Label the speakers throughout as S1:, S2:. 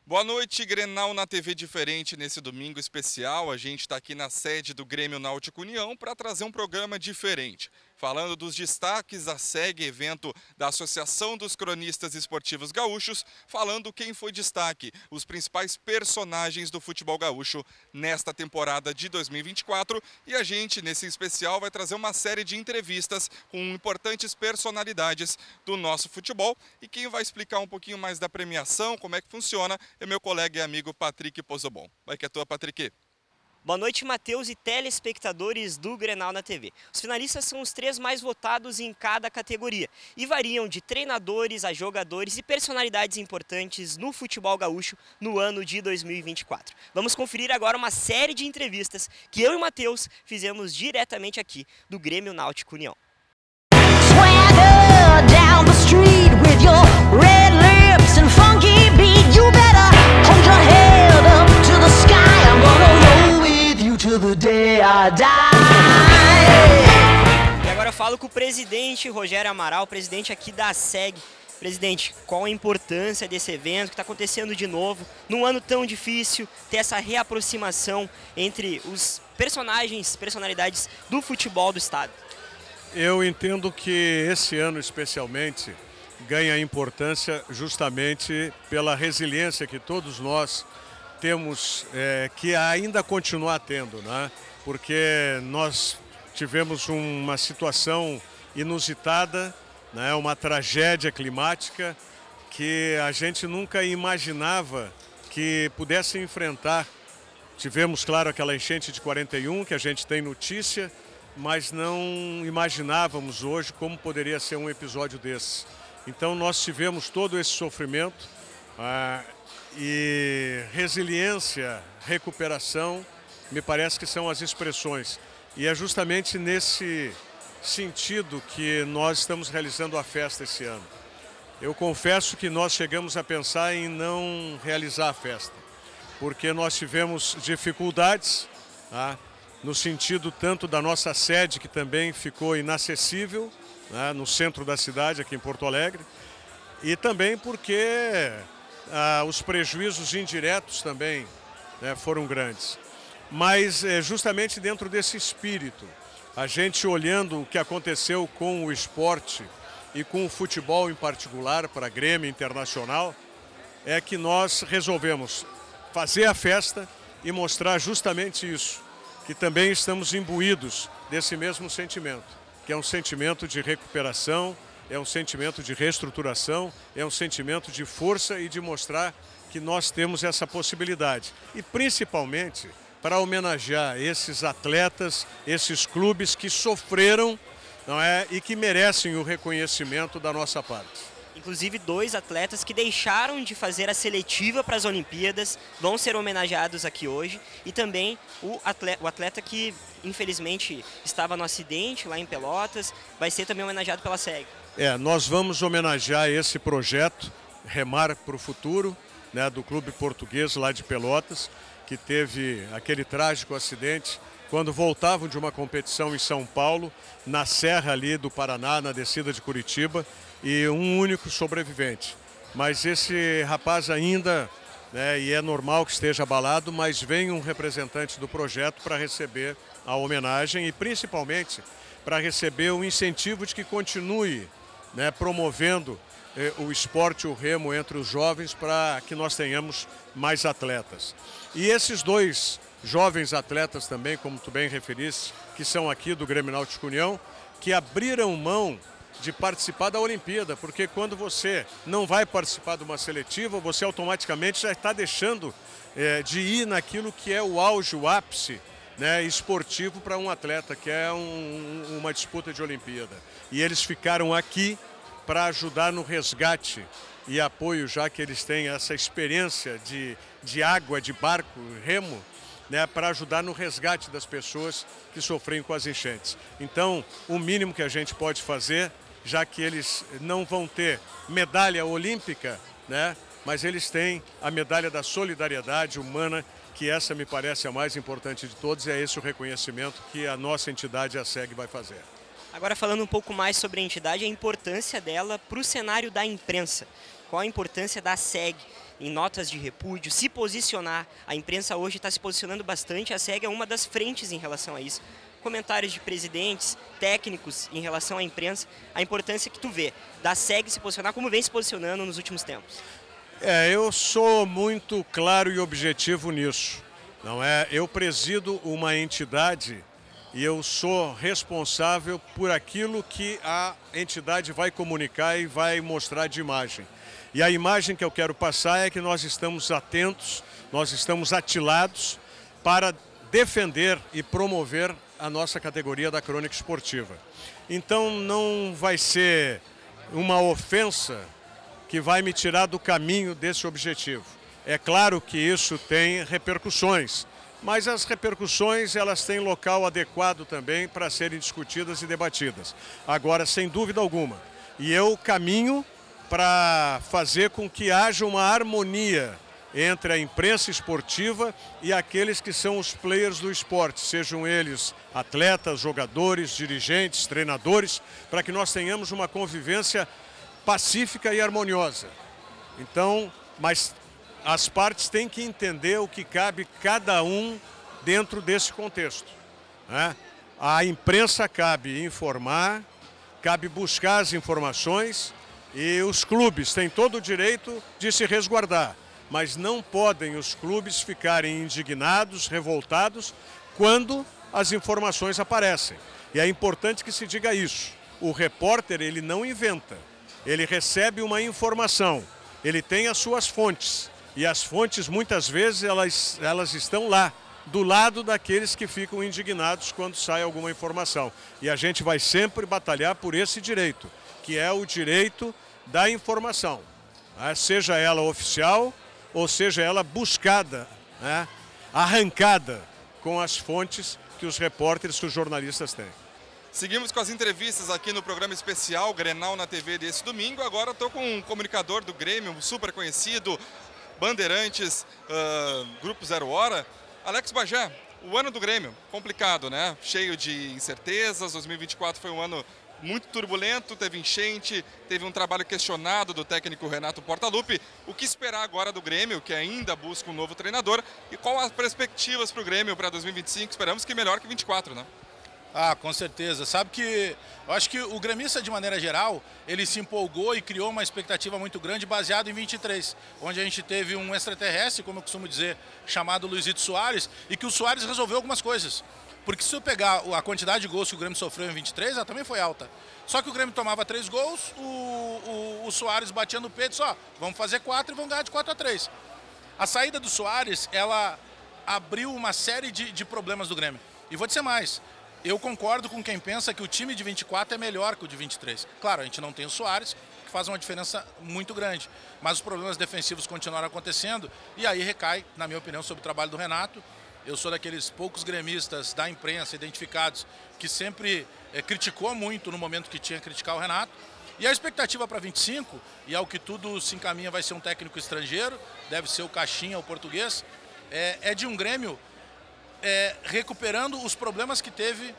S1: Boa noite, Grenal na TV Diferente nesse domingo especial. A gente está aqui na sede do Grêmio Náutico União para trazer um programa diferente. Falando dos destaques da SEG, evento da Associação dos Cronistas Esportivos Gaúchos, falando quem foi destaque, os principais personagens do futebol gaúcho nesta temporada de 2024. E a gente, nesse especial, vai trazer uma série de entrevistas com importantes personalidades do nosso futebol. E quem vai explicar um pouquinho mais da premiação, como é que funciona, é meu colega e amigo Patrick Pozobon. Vai que é tua, Patrick.
S2: Boa noite, Matheus e telespectadores do Grenal na TV. Os finalistas são os 3 mais votados em cada categoria e variam de treinadores a jogadores e personalidades importantes no futebol gaúcho no ano de 2024. Vamos conferir agora uma série de entrevistas que eu e o Matheus fizemos diretamente aqui do Grêmio Náutico União.
S3: Swagger down the street with your red lips and funky beat. You better hold your head up to the sky. I'm gonna roll with you till the day I die.
S2: E agora eu falo com o presidente Rogério Amaral, presidente aqui da SEG. Presidente, qual a importância desse evento que está acontecendo de novo, num ano tão difícil, ter essa reaproximação entre os personalidades do futebol do estado?
S4: Eu entendo que esse ano especialmente ganha importância justamente pela resiliência que todos nós temos que ainda continuar tendo, né? Porque nós tivemos uma situação inusitada, né? Uma tragédia climática que a gente nunca imaginava que pudesse enfrentar. Tivemos, claro, aquela enchente de 41 que a gente tem notícia, mas não imaginávamos hoje como poderia ser um episódio desse. Então nós tivemos todo esse sofrimento e resiliência, recuperação, me parece que são as expressões. E é justamente nesse sentido que nós estamos realizando a festa esse ano. Eu confesso que nós chegamos a pensar em não realizar a festa, porque nós tivemos dificuldades, tá? No sentido tanto da nossa sede, que também ficou inacessível, né, no centro da cidade, aqui em Porto Alegre, e também porque os prejuízos indiretos também, né, foram grandes. Mas justamente dentro desse espírito, a gente olhando o que aconteceu com o esporte e com o futebol em particular, para Grêmio Internacional, é que nós resolvemos fazer a festa e mostrar justamente isso, que também estamos imbuídos desse mesmo sentimento, que é um sentimento de recuperação, é um sentimento de reestruturação, é um sentimento de força e de mostrar que nós temos essa possibilidade. E principalmente para homenagear esses atletas, esses clubes que sofreram, não é, e que merecem o reconhecimento da nossa parte.
S2: Inclusive 2 atletas que deixaram de fazer a seletiva para as Olimpíadas vão ser homenageados aqui hoje. E também o atleta que infelizmente estava no acidente lá em Pelotas vai ser também homenageado pela SEG.
S4: Nós vamos homenagear esse projeto Remar para o Futuro, né, do Clube Português lá de Pelotas, que teve aquele trágico acidente quando voltavam de uma competição em São Paulo, na serra ali do Paraná, na descida de Curitiba, e um único sobrevivente. Mas esse rapaz ainda, né, e é normal que esteja abalado, mas vem um representante do projeto para receber a homenagem e principalmente para receber o incentivo de que continue, né, promovendo o esporte, o remo entre os jovens, para que nós tenhamos mais atletas. E esses 2 jovens atletas também, como tu bem referiste, que são aqui do Grêmio Náutico União, que abriram mão de participar da Olimpíada, porque quando você não vai participar de uma seletiva, você automaticamente já está deixando de ir naquilo que é o auge, o ápice, né, esportivo para um atleta, que é uma disputa de Olimpíada. E eles ficaram aqui para ajudar no resgate e apoio, já que eles têm essa experiência de água, de barco, remo, né, para ajudar no resgate das pessoas que sofrem com as enchentes. Então, o mínimo que a gente pode fazer, já que eles não vão ter medalha olímpica, né, mas eles têm a medalha da solidariedade humana, que essa me parece a mais importante de todos, e é esse o reconhecimento que a nossa entidade, a SEG, vai fazer.
S2: Agora falando um pouco mais sobre a entidade, a importância dela para o cenário da imprensa. qual a importância da SEG em notas de repúdio, se posicionar. A imprensa hoje está se posicionando bastante, a SEG é uma das frentes em relação a isso. Comentários de presidentes, técnicos em relação à imprensa, a importância que tu vê da SEG se posicionar, como vem se posicionando nos últimos tempos.
S4: Eu sou muito claro e objetivo nisso. Não é? Eu presido uma entidade e eu sou responsável por aquilo que a entidade vai comunicar e vai mostrar de imagem. E a imagem que eu quero passar é que nós estamos atentos, nós estamos atilados para defender e promover a nossa categoria da crônica esportiva. Então não vai ser uma ofensa que vai me tirar do caminho desse objetivo. É claro que isso tem repercussões, mas as repercussões elas têm local adequado também para serem discutidas e debatidas. Agora, sem dúvida alguma, e eu caminho para fazer com que haja uma harmonia entre a imprensa esportiva e aqueles que são os players do esporte, sejam eles atletas, jogadores, dirigentes, treinadores, para que nós tenhamos uma convivência pacífica e harmoniosa. Então, mas as partes têm que entender o que cabe cada um dentro desse contexto, né? A imprensa cabe informar, cabe buscar as informações e os clubes têm todo o direito de se resguardar. Mas não podem os clubes ficarem indignados, revoltados, quando as informações aparecem. E é importante que se diga isso. O repórter, ele não inventa. Ele recebe uma informação. Ele tem as suas fontes. E as fontes, muitas vezes, elas estão lá, do lado daqueles que ficam indignados quando sai alguma informação. E a gente vai sempre batalhar por esse direito, que é o direito da informação. Seja ela oficial, ou seja ela buscada, né, arrancada com as fontes que os repórteres, que os jornalistas têm.
S1: Seguimos com as entrevistas aqui no programa especial Grenal na TV desse domingo. Agora estou com um comunicador do Grêmio, super conhecido, Bandeirantes, Grupo Zero Hora. Alex Bagé, o ano do Grêmio, complicado, né? Cheio de incertezas, 2024 foi um ano muito turbulento, teve enchente, teve um trabalho questionado do técnico Renato Portaluppi. O que esperar agora do Grêmio, que ainda busca um novo treinador, e qual as perspectivas para o Grêmio para 2025? Esperamos que melhor que 24, né?
S5: Com certeza. Sabe que eu acho que o gremista, de maneira geral, ele se empolgou e criou uma expectativa muito grande baseado em 23, onde a gente teve um extraterrestre, como eu costumo dizer, chamado Luizito Soares, e que o Soares resolveu algumas coisas. Porque se eu pegar a quantidade de gols que o Grêmio sofreu em 23, ela também foi alta. Só que o Grêmio tomava 3 gols, o Soares batia no peito, só vamos fazer 4 e vamos ganhar de 4-3. A saída do Soares, ela abriu uma série de problemas do Grêmio. E vou dizer mais, eu concordo com quem pensa que o time de 24 é melhor que o de 23. Claro, a gente não tem o Soares, que faz uma diferença muito grande. Mas os problemas defensivos continuaram acontecendo e aí recai, na minha opinião, sobre o trabalho do Renato. Eu sou daqueles poucos gremistas da imprensa identificados que sempre criticou muito no momento que tinha que criticar o Renato. E a expectativa para 25, e ao que tudo se encaminha, vai ser um técnico estrangeiro, deve ser o Caixinha, o português, é de um Grêmio recuperando os problemas que teve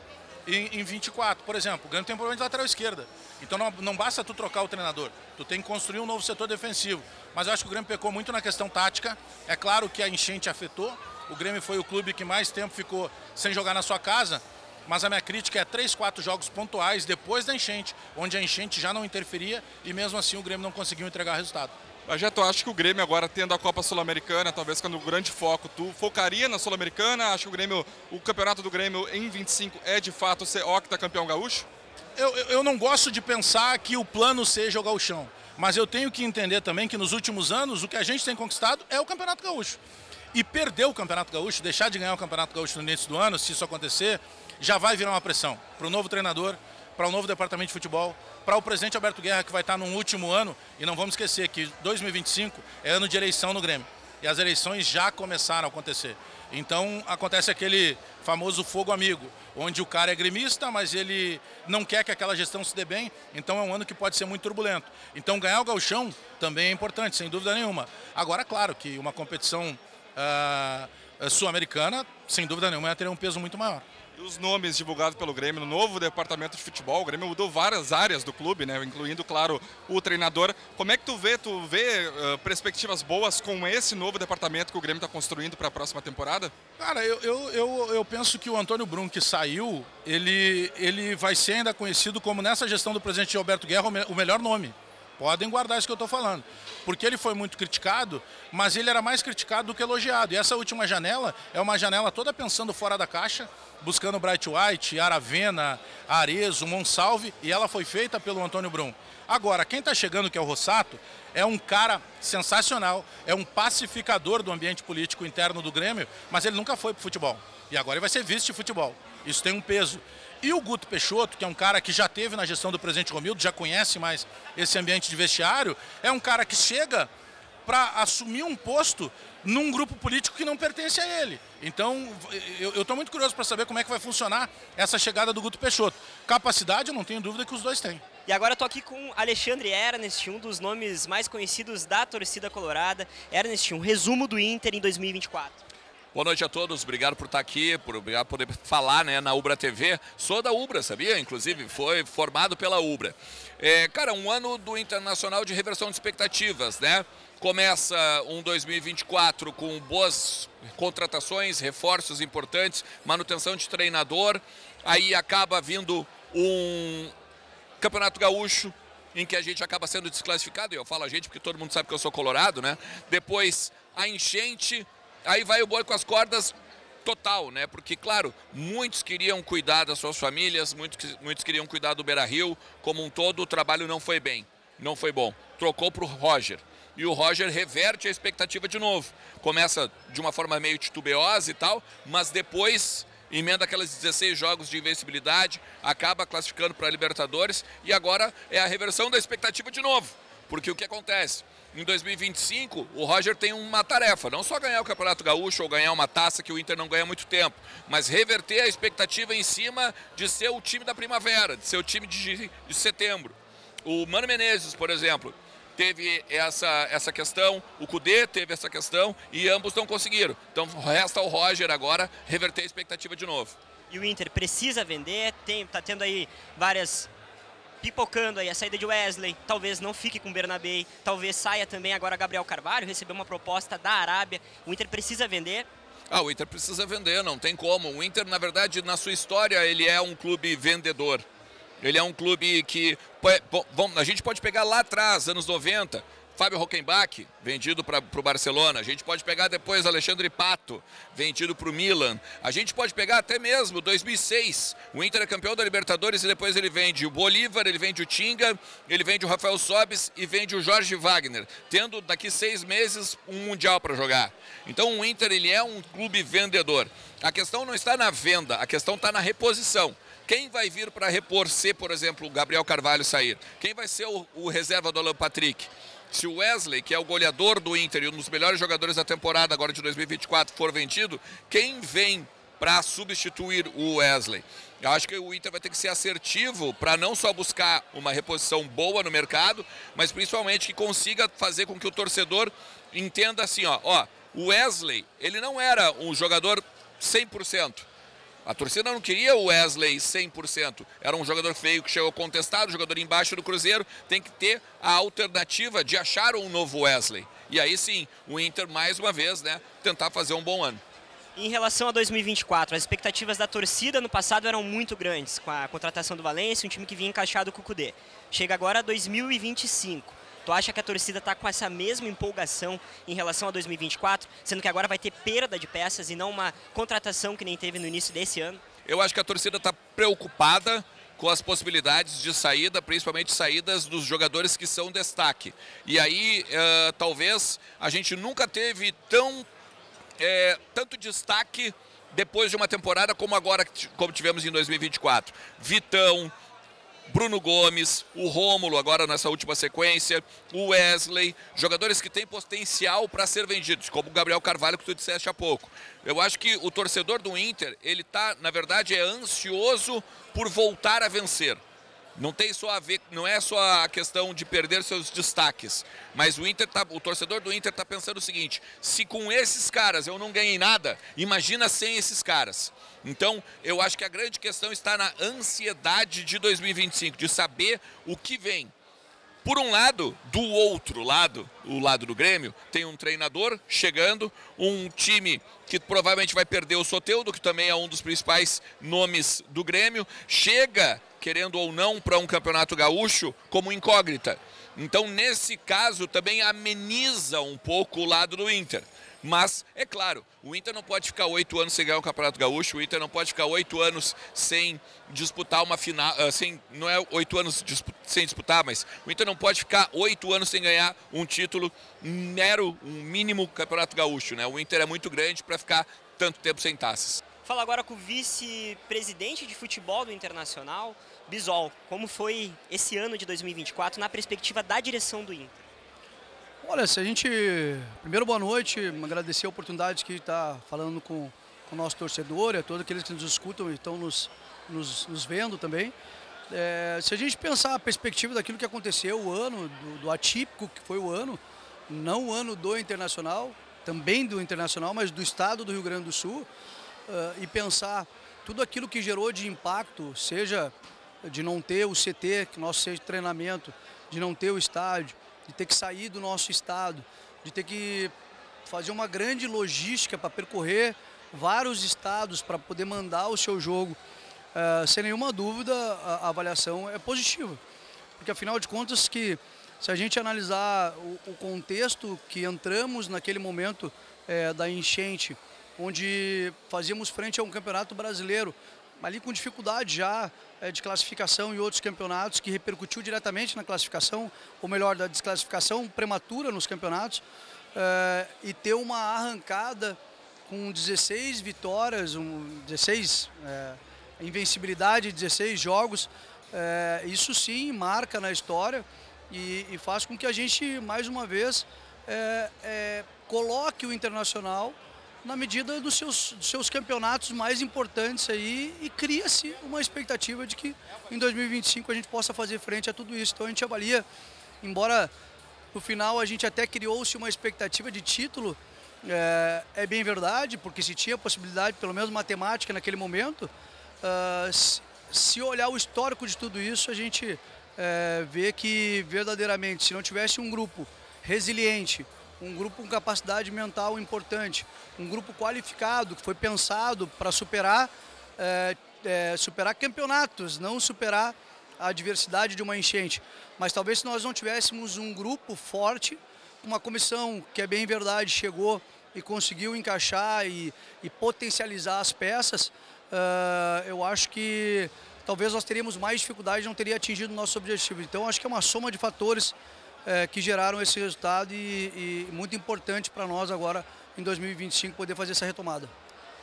S5: em 24. Por exemplo, o Grêmio tem problema de lateral esquerda. Então não basta tu trocar o treinador, tu tem que construir um novo setor defensivo. Mas eu acho que o Grêmio pecou muito na questão tática. É claro que a enchente afetou. O Grêmio foi o clube que mais tempo ficou sem jogar na sua casa, mas a minha crítica é 3, 4 jogos pontuais depois da enchente, onde a enchente já não interferia e mesmo assim o Grêmio não conseguiu entregar resultado.
S1: Bagé, tu acha que o Grêmio agora tendo a Copa Sul-Americana, talvez quando o grande foco, tu focaria na Sul-Americana? Acha que o campeonato do Grêmio em 25 é de fato ser octacampeão gaúcho?
S5: Eu não gosto de pensar que o plano seja o gauchão, mas eu tenho que entender também que nos últimos anos o que a gente tem conquistado é o Campeonato Gaúcho. E perder o Campeonato Gaúcho, deixar de ganhar o Campeonato Gaúcho no início do ano, se isso acontecer, já vai virar uma pressão para o novo treinador, para o novo departamento de futebol, para o presidente Alberto Guerra, que vai estar no último ano. E não vamos esquecer que 2025 é ano de eleição no Grêmio. E as eleições já começaram a acontecer. Então acontece aquele famoso fogo amigo, onde o cara é gremista, mas ele não quer que aquela gestão se dê bem. Então é um ano que pode ser muito turbulento. Então ganhar o gauchão também é importante, sem dúvida nenhuma. Agora, claro que uma competição sul-americana, sem dúvida nenhuma, ia ter um peso muito maior.
S1: E os nomes divulgados pelo Grêmio no novo departamento de futebol, o Grêmio mudou várias áreas do clube, né? Incluindo, claro, o treinador. Como é que tu vê perspectivas boas com esse novo departamento que o Grêmio está construindo para a próxima temporada?
S5: Cara, eu penso que o Antônio Brum, que saiu, ele vai ser ainda conhecido como, nessa gestão do presidente Alberto Guerra, o melhor nome. Podem guardar isso que eu estou falando. Porque ele foi muito criticado, mas ele era mais criticado do que elogiado. E essa última janela é uma janela toda pensando fora da caixa, buscando Bright White, Aravena, Arezzo, Monsalve, e ela foi feita pelo Antônio Brum. Agora, quem está chegando, que é o Rossato, é um cara sensacional, é um pacificador do ambiente político interno do Grêmio, mas ele nunca foi para o futebol. E agora ele vai ser vice de futebol. Isso tem um peso. E o Guto Peixoto, que é um cara que já teve na gestão do presidente Romildo, já conhece mais esse ambiente de vestiário, é um cara que chega para assumir um posto num grupo político que não pertence a ele. Então, eu estou muito curioso para saber como é que vai funcionar essa chegada do Guto Peixoto. Capacidade, eu não tenho dúvida que os dois têm.
S2: E agora eu tô aqui com Alexandre Ernest, um dos nomes mais conhecidos da torcida colorada. Ernest, um resumo do Inter em 2024.
S6: Boa noite a todos, obrigado por estar aqui, obrigado por poder falar, né, na Ubra TV. Sou da Ubra, sabia? Inclusive, foi formado pela Ubra. Cara, um ano do Internacional de reversão de expectativas, né? Começa um 2024 com boas contratações, reforços importantes, manutenção de treinador. Aí acaba vindo um Campeonato Gaúcho, em que a gente acaba sendo desclassificado. E eu falo a gente porque todo mundo sabe que eu sou colorado, né? Depois a enchente. Aí vai o boi com as cordas total, né? Porque, claro, muitos queriam cuidar das suas famílias, muitos queriam cuidar do Beira-Rio. Como um todo, o trabalho não foi bem, não foi bom. Trocou para o Roger. E o Roger reverte a expectativa de novo. Começa de uma forma meio titubeosa e tal, mas depois emenda aquelas 16 jogos de invencibilidade, acaba classificando para a Libertadores e agora é a reversão da expectativa de novo. Porque o que acontece? Em 2025, o Roger tem uma tarefa, não só ganhar o Campeonato Gaúcho ou ganhar uma taça que o Inter não ganha há muito tempo, mas reverter a expectativa em cima de ser o time da primavera, de ser o time de setembro. O Mano Menezes, por exemplo, teve essa questão, o Kudê teve essa questão e ambos não conseguiram. Então resta ao Roger agora reverter a expectativa de novo.
S2: E o Inter precisa vender, tá tendo aí várias... pipocando aí a saída de Wesley, talvez não fique com o Bernabé, talvez saia também agora Gabriel Carvalho, recebeu uma proposta da Arábia, o Inter precisa vender?
S6: O Inter precisa vender, não tem como. O Inter, na verdade, na sua história, ele é um clube vendedor. Ele é um clube que, bom, a gente pode pegar lá atrás, anos 90, Fábio Rockenbach, vendido para o Barcelona. A gente pode pegar depois Alexandre Pato, vendido para o Milan. A gente pode pegar até mesmo 2006. O Inter é campeão da Libertadores e depois ele vende o Bolívar, ele vende o Tinga, ele vende o Rafael Sobis e vende o Jorge Wagner, tendo daqui 6 meses um Mundial para jogar. Então o Inter ele é um clube vendedor. A questão não está na venda, a questão está na reposição. Quem vai vir para repor se, por exemplo, o Gabriel Carvalho sair? Quem vai ser o reserva do Alan Patrick? Se o Wesley, que é o goleador do Inter e um dos melhores jogadores da temporada agora de 2024, for vendido, quem vem para substituir o Wesley? Eu acho que o Inter vai ter que ser assertivo para não só buscar uma reposição boa no mercado, mas principalmente que consiga fazer com que o torcedor entenda assim, ó, o Wesley, ele não era um jogador 100%. A torcida não queria o Wesley 100%. Era um jogador feio que chegou contestado, jogador embaixo do Cruzeiro. Tem que ter a alternativa de achar um novo Wesley. E aí sim, o Inter, mais uma vez, né, tentar fazer um bom ano.
S2: Em relação a 2024, as expectativas da torcida no passado eram muito grandes, com a contratação do Valência, um time que vinha encaixado com o Kudê. Chega agora a 2025. Tu acha que a torcida está com essa mesma empolgação em relação a 2024, sendo que agora vai ter perda de peças e não uma contratação que nem teve no início desse ano?
S6: Eu acho que a torcida está preocupada com as possibilidades de saída, principalmente saídas dos jogadores que são destaque. E aí, talvez, a gente nunca teve tanto destaque depois de uma temporada como agora, como tivemos em 2024. Vitão, Bruno Gomes, o Rômulo agora nessa última sequência, o Wesley, jogadores que têm potencial para ser vendidos, como o Gabriel Carvalho que tu disseste há pouco. Eu acho que o torcedor do Inter, ele está, na verdade, ansioso por voltar a vencer. Não tem só a ver, não é só a questão de perder seus destaques, mas o torcedor do Inter está pensando o seguinte: se com esses caras eu não ganhei nada, imagina sem esses caras. Então, eu acho que a grande questão está na ansiedade de 2025, de saber o que vem. Por um lado, do outro lado, o lado do Grêmio, tem um treinador chegando, um time que provavelmente vai perder o Soteldo, que também é um dos principais nomes do Grêmio, chega, querendo ou não, para um campeonato gaúcho como incógnita. Então, nesse caso, também ameniza um pouco o lado do Inter. Mas, é claro, o Inter não pode ficar 8 anos sem ganhar o Campeonato Gaúcho, o Inter não pode ficar 8 anos sem disputar uma final, não é 8 anos sem disputar, mas o Inter não pode ficar 8 anos sem ganhar um título mero, um mínimo Campeonato Gaúcho, né? O Inter é muito grande para ficar tanto tempo sem taças.
S2: Fala agora com o vice-presidente de futebol do Internacional, Bisol. Como foi esse ano de 2024 na perspectiva da direção do Inter?
S7: Olha, se a gente... Primeiro, boa noite, agradecer a oportunidade que está falando com o nosso torcedor e a todos aqueles que nos escutam e estão nos vendo também. Se a gente pensar a perspectiva daquilo que aconteceu, o ano, do atípico que foi o ano, não o ano do Internacional, também do Internacional, mas do estado do Rio Grande do Sul, e pensar tudo aquilo que gerou de impacto, seja de não ter o CT, que nosso centro de treinamento, de não ter o estádio, de ter que sair do nosso estado, de ter que fazer uma grande logística para percorrer vários estados para poder mandar o seu jogo, sem nenhuma dúvida a avaliação é positiva. Porque afinal de contas que se a gente analisar o contexto que entramos naquele momento da enchente, onde fazíamos frente a um campeonato brasileiro, ali com dificuldade já de classificação e outros campeonatos, que repercutiu diretamente na classificação, ou melhor, da desclassificação prematura nos campeonatos, e ter uma arrancada com 16 vitórias, 16 invencibilidade, 16 jogos, isso sim marca na história e faz com que a gente, mais uma vez, coloque o Internacional na medida dos seus campeonatos mais importantes aí e cria-se uma expectativa de que em 2025 a gente possa fazer frente a tudo isso. Então a gente avalia, embora no final a gente até criou-se uma expectativa de título, é bem verdade, porque se tinha possibilidade, pelo menos matemática naquele momento, se olhar o histórico de tudo isso, a gente vê que verdadeiramente, se não tivesse um grupo resiliente, um grupo com capacidade mental importante, um grupo qualificado, que foi pensado para superar campeonatos, não superar a adversidade de uma enchente. Mas talvez se nós não tivéssemos um grupo forte, uma comissão que é bem verdade, chegou e conseguiu encaixar e potencializar as peças, eu acho que talvez nós teríamos mais dificuldade e não teria atingido o nosso objetivo. Então acho que é uma soma de fatores que geraram esse resultado e muito importante para nós agora em 2025 poder fazer essa retomada.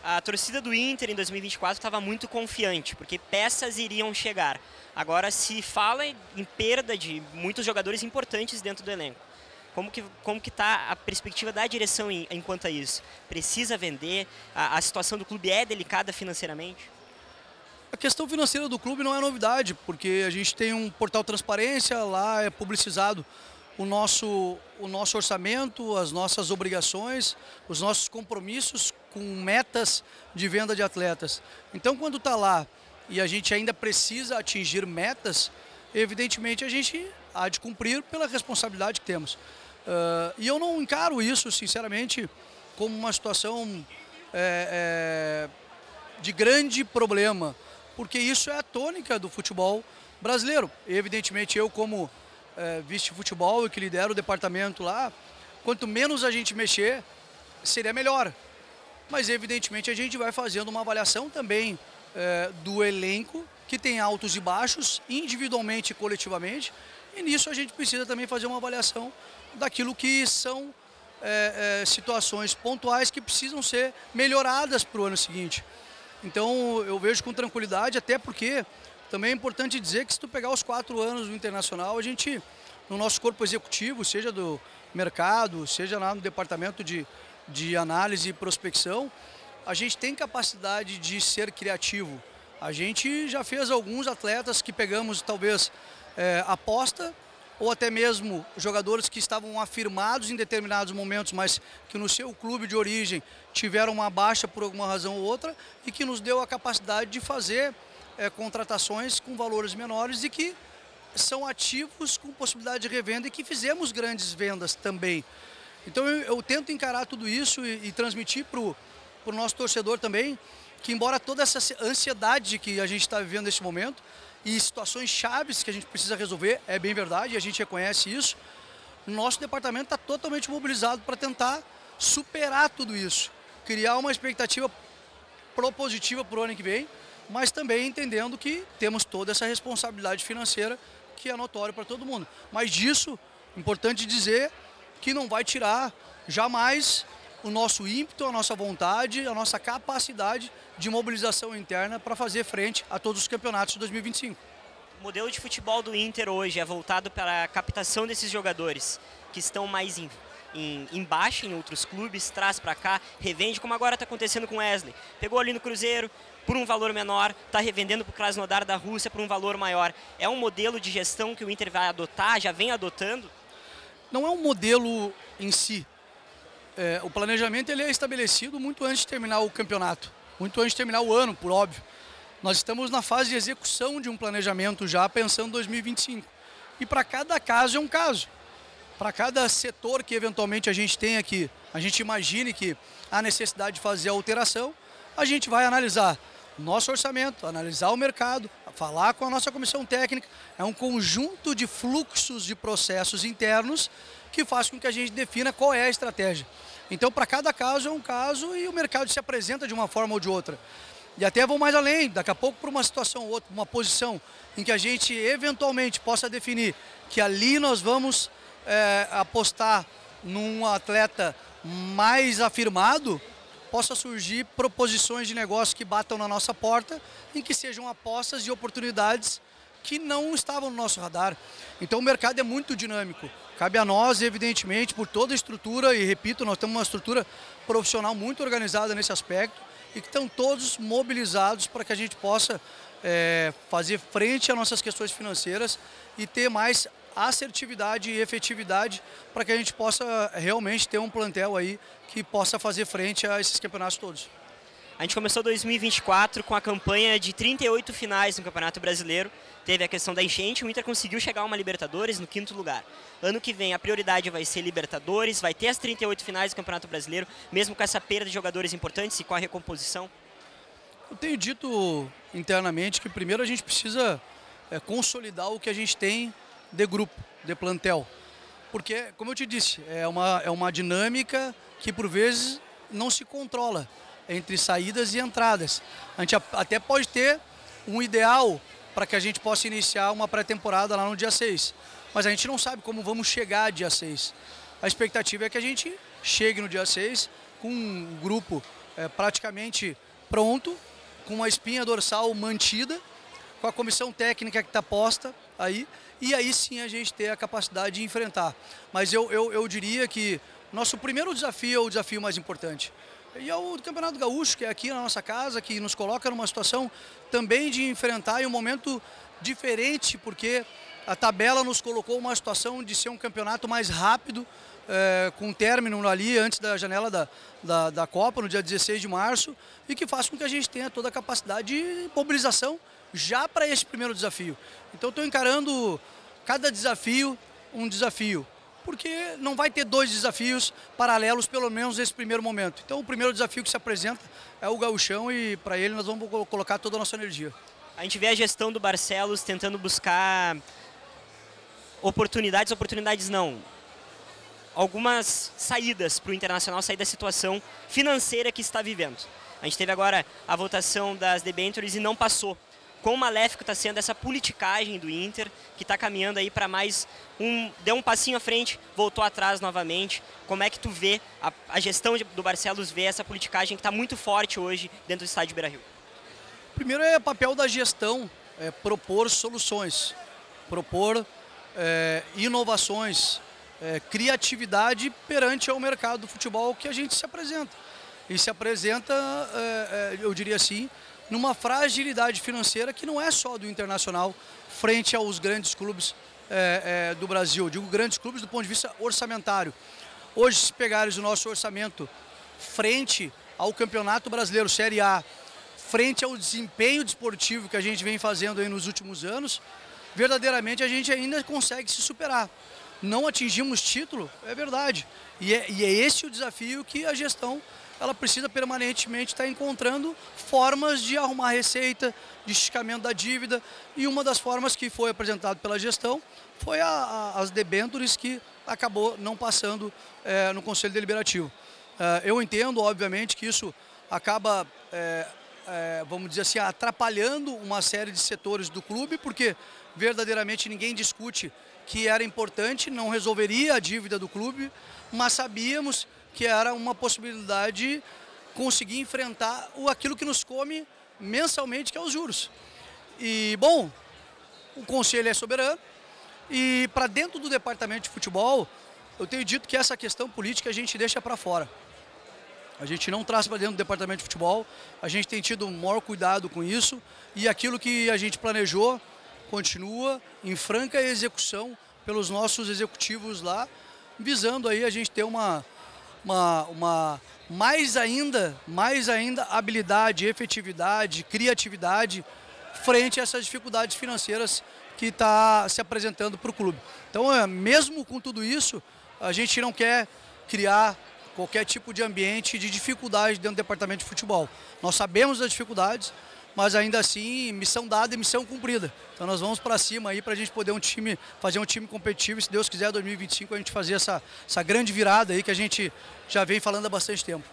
S2: A torcida do Inter em 2024 estava muito confiante, porque peças iriam chegar. Agora se fala em perda de muitos jogadores importantes dentro do elenco. Como que está a perspectiva da direção enquanto a isso? Precisa vender? A situação do clube é delicada financeiramente?
S7: A questão financeira do clube não é novidade, porque a gente tem um portal transparência, lá é publicizado o nosso orçamento, as nossas obrigações, os nossos compromissos com metas de venda de atletas. Então, quando está lá e a gente ainda precisa atingir metas, evidentemente a gente há de cumprir pela responsabilidade que temos. E eu não encaro isso, sinceramente, como uma situação de grande problema, porque isso é a tônica do futebol brasileiro. Evidentemente, eu como vice-futebol e que lidero o departamento lá, quanto menos a gente mexer, seria melhor. Mas, evidentemente, a gente vai fazendo uma avaliação também do elenco, que tem altos e baixos, individualmente e coletivamente, e nisso a gente precisa também fazer uma avaliação daquilo que são situações pontuais que precisam ser melhoradas para o ano seguinte. Então eu vejo com tranquilidade, até porque também é importante dizer que se tu pegar os 4 anos do Internacional, a gente, no nosso corpo executivo, seja do mercado, seja lá no departamento de análise e prospecção, a gente tem capacidade de ser criativo. A gente já fez alguns atletas que pegamos talvez aposta, ou até mesmo jogadores que estavam afirmados em determinados momentos, mas que no seu clube de origem tiveram uma baixa por alguma razão ou outra, e que nos deu a capacidade de fazer contratações com valores menores e que são ativos com possibilidade de revenda, e que fizemos grandes vendas também. Então eu tento encarar tudo isso e transmitir para o nosso torcedor também, que embora toda essa ansiedade que a gente está vivendo nesse momento, e situações chaves que a gente precisa resolver, é bem verdade, a gente reconhece isso, o nosso departamento está totalmente mobilizado para tentar superar tudo isso, criar uma expectativa propositiva para o ano que vem, mas também entendendo que temos toda essa responsabilidade financeira que é notório para todo mundo. Mas disso, importante dizer que não vai tirar jamais o nosso ímpeto, a nossa vontade, a nossa capacidade de mobilização interna para fazer frente a todos os campeonatos de 2025.
S2: O modelo de futebol do Inter hoje é voltado para a captação desses jogadores que estão mais em baixa em outros clubes, traz para cá, revende, como agora está acontecendo com o Wesley. Pegou ali no Cruzeiro por um valor menor, está revendendo para o Krasnodar da Rússia por um valor maior. É um modelo de gestão que o Inter vai adotar, já vem adotando?
S7: Não é um modelo em si. O planejamento ele é estabelecido muito antes de terminar o campeonato, muito antes de terminar o ano, por óbvio. Nós estamos na fase de execução de um planejamento já pensando em 2025. E para cada caso é um caso. Para cada setor que eventualmente a gente tenha aqui, a gente imagine que há necessidade de fazer a alteração, a gente vai analisar o nosso orçamento, analisar o mercado, falar com a nossa comissão técnica. É um conjunto de fluxos de processos internos que faz com que a gente defina qual é a estratégia. Então, para cada caso é um caso e o mercado se apresenta de uma forma ou de outra. E até vou mais além, daqui a pouco por uma situação ou outra, uma posição em que a gente eventualmente possa definir que ali nós vamos apostar num atleta mais afirmado, possa surgir proposições de negócio que batam na nossa porta, em que sejam apostas e oportunidades que não estavam no nosso radar. Então o mercado é muito dinâmico. Cabe a nós, evidentemente, por toda a estrutura, e repito, nós temos uma estrutura profissional muito organizada nesse aspecto, e que estão todos mobilizados para que a gente possa fazer frente às nossas questões financeiras e ter mais assertividade e efetividade para que a gente possa realmente ter um plantel aí que possa fazer frente a esses campeonatos todos.
S2: A gente começou 2024 com a campanha de 38 finais no Campeonato Brasileiro. Teve a questão da enchente, o Inter conseguiu chegar a uma Libertadores no 5º lugar. Ano que vem a prioridade vai ser Libertadores, vai ter as 38 finais do Campeonato Brasileiro, mesmo com essa perda de jogadores importantes e com a recomposição?
S7: Eu tenho dito internamente que primeiro a gente precisa consolidar o que a gente tem de grupo, de plantel. Porque, como eu te disse, é uma dinâmica que por vezes não se controla entre saídas e entradas. A gente até pode ter um ideal para que a gente possa iniciar uma pré-temporada lá no dia 6. Mas a gente não sabe como vamos chegar dia 6. A expectativa é que a gente chegue no dia 6 com um grupo praticamente pronto, com uma espinha dorsal mantida, com a comissão técnica que está posta aí, e aí sim a gente ter a capacidade de enfrentar. Mas eu diria que nosso primeiro desafio é o desafio mais importante. E é o Campeonato Gaúcho, que é aqui na nossa casa, que nos coloca numa situação também de enfrentar em um momento diferente, porque a tabela nos colocou uma situação de ser um campeonato mais rápido, com término ali antes da janela da Copa, no dia 16 de março, e que faz com que a gente tenha toda a capacidade de mobilização já para esse primeiro desafio. Então estou encarando cada desafio um desafio, porque não vai ter dois desafios paralelos, pelo menos nesse primeiro momento. Então o primeiro desafio que se apresenta é o Gauchão e para ele nós vamos colocar toda a nossa energia.
S2: A gente vê a gestão do Barcelos tentando buscar oportunidades não, algumas saídas para o Internacional sair da situação financeira que está vivendo. A gente teve agora a votação das debêntures e não passou. Quão maléfico está sendo essa politicagem do Inter, que está caminhando aí para mais deu um passinho à frente, voltou atrás novamente. Como é que tu vê, a gestão do Barcelos vê essa politicagem que está muito forte hoje dentro do estádio Beira-Rio?
S7: Primeiro é papel da gestão, propor soluções, propor inovações, criatividade perante ao mercado do futebol que a gente se apresenta. E se apresenta, eu diria assim, numa fragilidade financeira que não é só do Internacional frente aos grandes clubes do Brasil. Eu digo grandes clubes do ponto de vista orçamentário. Hoje, se pegares o nosso orçamento frente ao Campeonato Brasileiro Série A, frente ao desempenho desportivo que a gente vem fazendo aí nos últimos anos, verdadeiramente a gente ainda consegue se superar. Não atingimos título, é verdade. E é esse o desafio que a gestão ela precisa permanentemente estar encontrando formas de arrumar receita, de esticamento da dívida, e uma das formas que foi apresentado pela gestão foi as debêntures que acabou não passando no Conselho Deliberativo. Eu entendo, obviamente, que isso acaba, vamos dizer assim, atrapalhando uma série de setores do clube, porque verdadeiramente ninguém discute que era importante, não resolveria a dívida do clube, mas sabíamos que era uma possibilidade de conseguir enfrentar aquilo que nos come mensalmente, que é os juros. E, bom, o Conselho é soberano e para dentro do departamento de futebol, eu tenho dito que essa questão política a gente deixa para fora. A gente não traz para dentro do departamento de futebol, a gente tem tido o maior cuidado com isso e aquilo que a gente planejou continua em franca execução pelos nossos executivos lá, visando aí a gente ter uma mais ainda habilidade, efetividade, criatividade frente a essas dificuldades financeiras que está se apresentando para o clube. Então, mesmo com tudo isso, a gente não quer criar qualquer tipo de ambiente de dificuldade dentro do departamento de futebol. Nós sabemos das dificuldades, mas ainda assim, missão dada e missão cumprida. Então nós vamos para cima aí para a gente poder fazer um time competitivo e, se Deus quiser, em 2025 a gente fazer essa grande virada aí que a gente já vem falando há bastante tempo.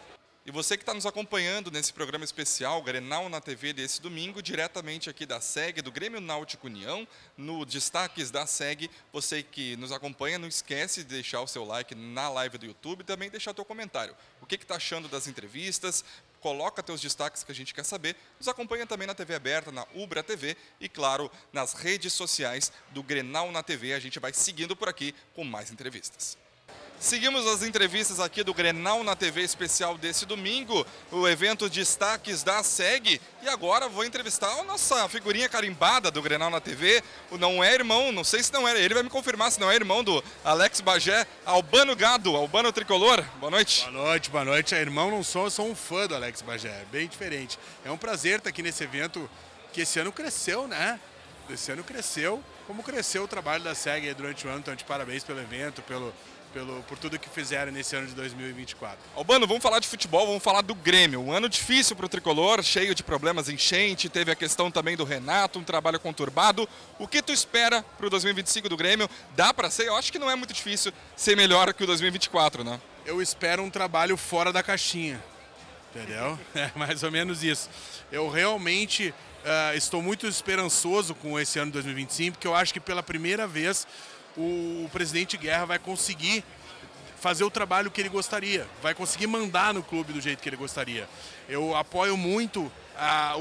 S1: E você que está nos acompanhando nesse programa especial, Grenal na TV desse domingo, diretamente aqui da SEG, do Grêmio Náutico União, no Destaques da SEG, você que nos acompanha, não esquece de deixar o seu like na live do YouTube e também deixar o teu comentário. O que está achando das entrevistas? Coloca teus destaques que a gente quer saber. Nos acompanha também na TV aberta, na Ubra TV e, claro, nas redes sociais do Grenal na TV. A gente vai seguindo por aqui com mais entrevistas. Seguimos as entrevistas aqui do Grenal na TV especial desse domingo, o evento Destaques da SEG. E agora vou entrevistar a nossa figurinha carimbada do Grenal na TV. O não é irmão, não sei se não é, ele vai me confirmar se não é irmão do Alex Bagé, Albano Gado, Albano Tricolor. Boa noite.
S8: Boa noite, boa noite. Irmão não sou, eu sou um fã do Alex Bagé, é bem diferente. É um prazer estar aqui nesse evento que esse ano cresceu, né? Esse ano cresceu, como cresceu o trabalho da SEG durante o ano, então de parabéns pelo evento, por tudo que fizeram nesse ano de 2024.
S1: Albano, vamos falar de futebol, vamos falar do Grêmio. Um ano difícil para o Tricolor, cheio de problemas, enchente, teve a questão também do Renato, um trabalho conturbado. O que tu espera para o 2025 do Grêmio? Dá para ser? Eu acho que não é muito difícil ser melhor que o 2024, né?
S8: Eu espero um trabalho fora da caixinha, entendeu? É mais ou menos isso. Eu realmente estou muito esperançoso com esse ano de 2025, porque eu acho que pela primeira vez o presidente Guerra vai conseguir fazer o trabalho que ele gostaria, vai conseguir mandar no clube do jeito que ele gostaria. Eu apoio muito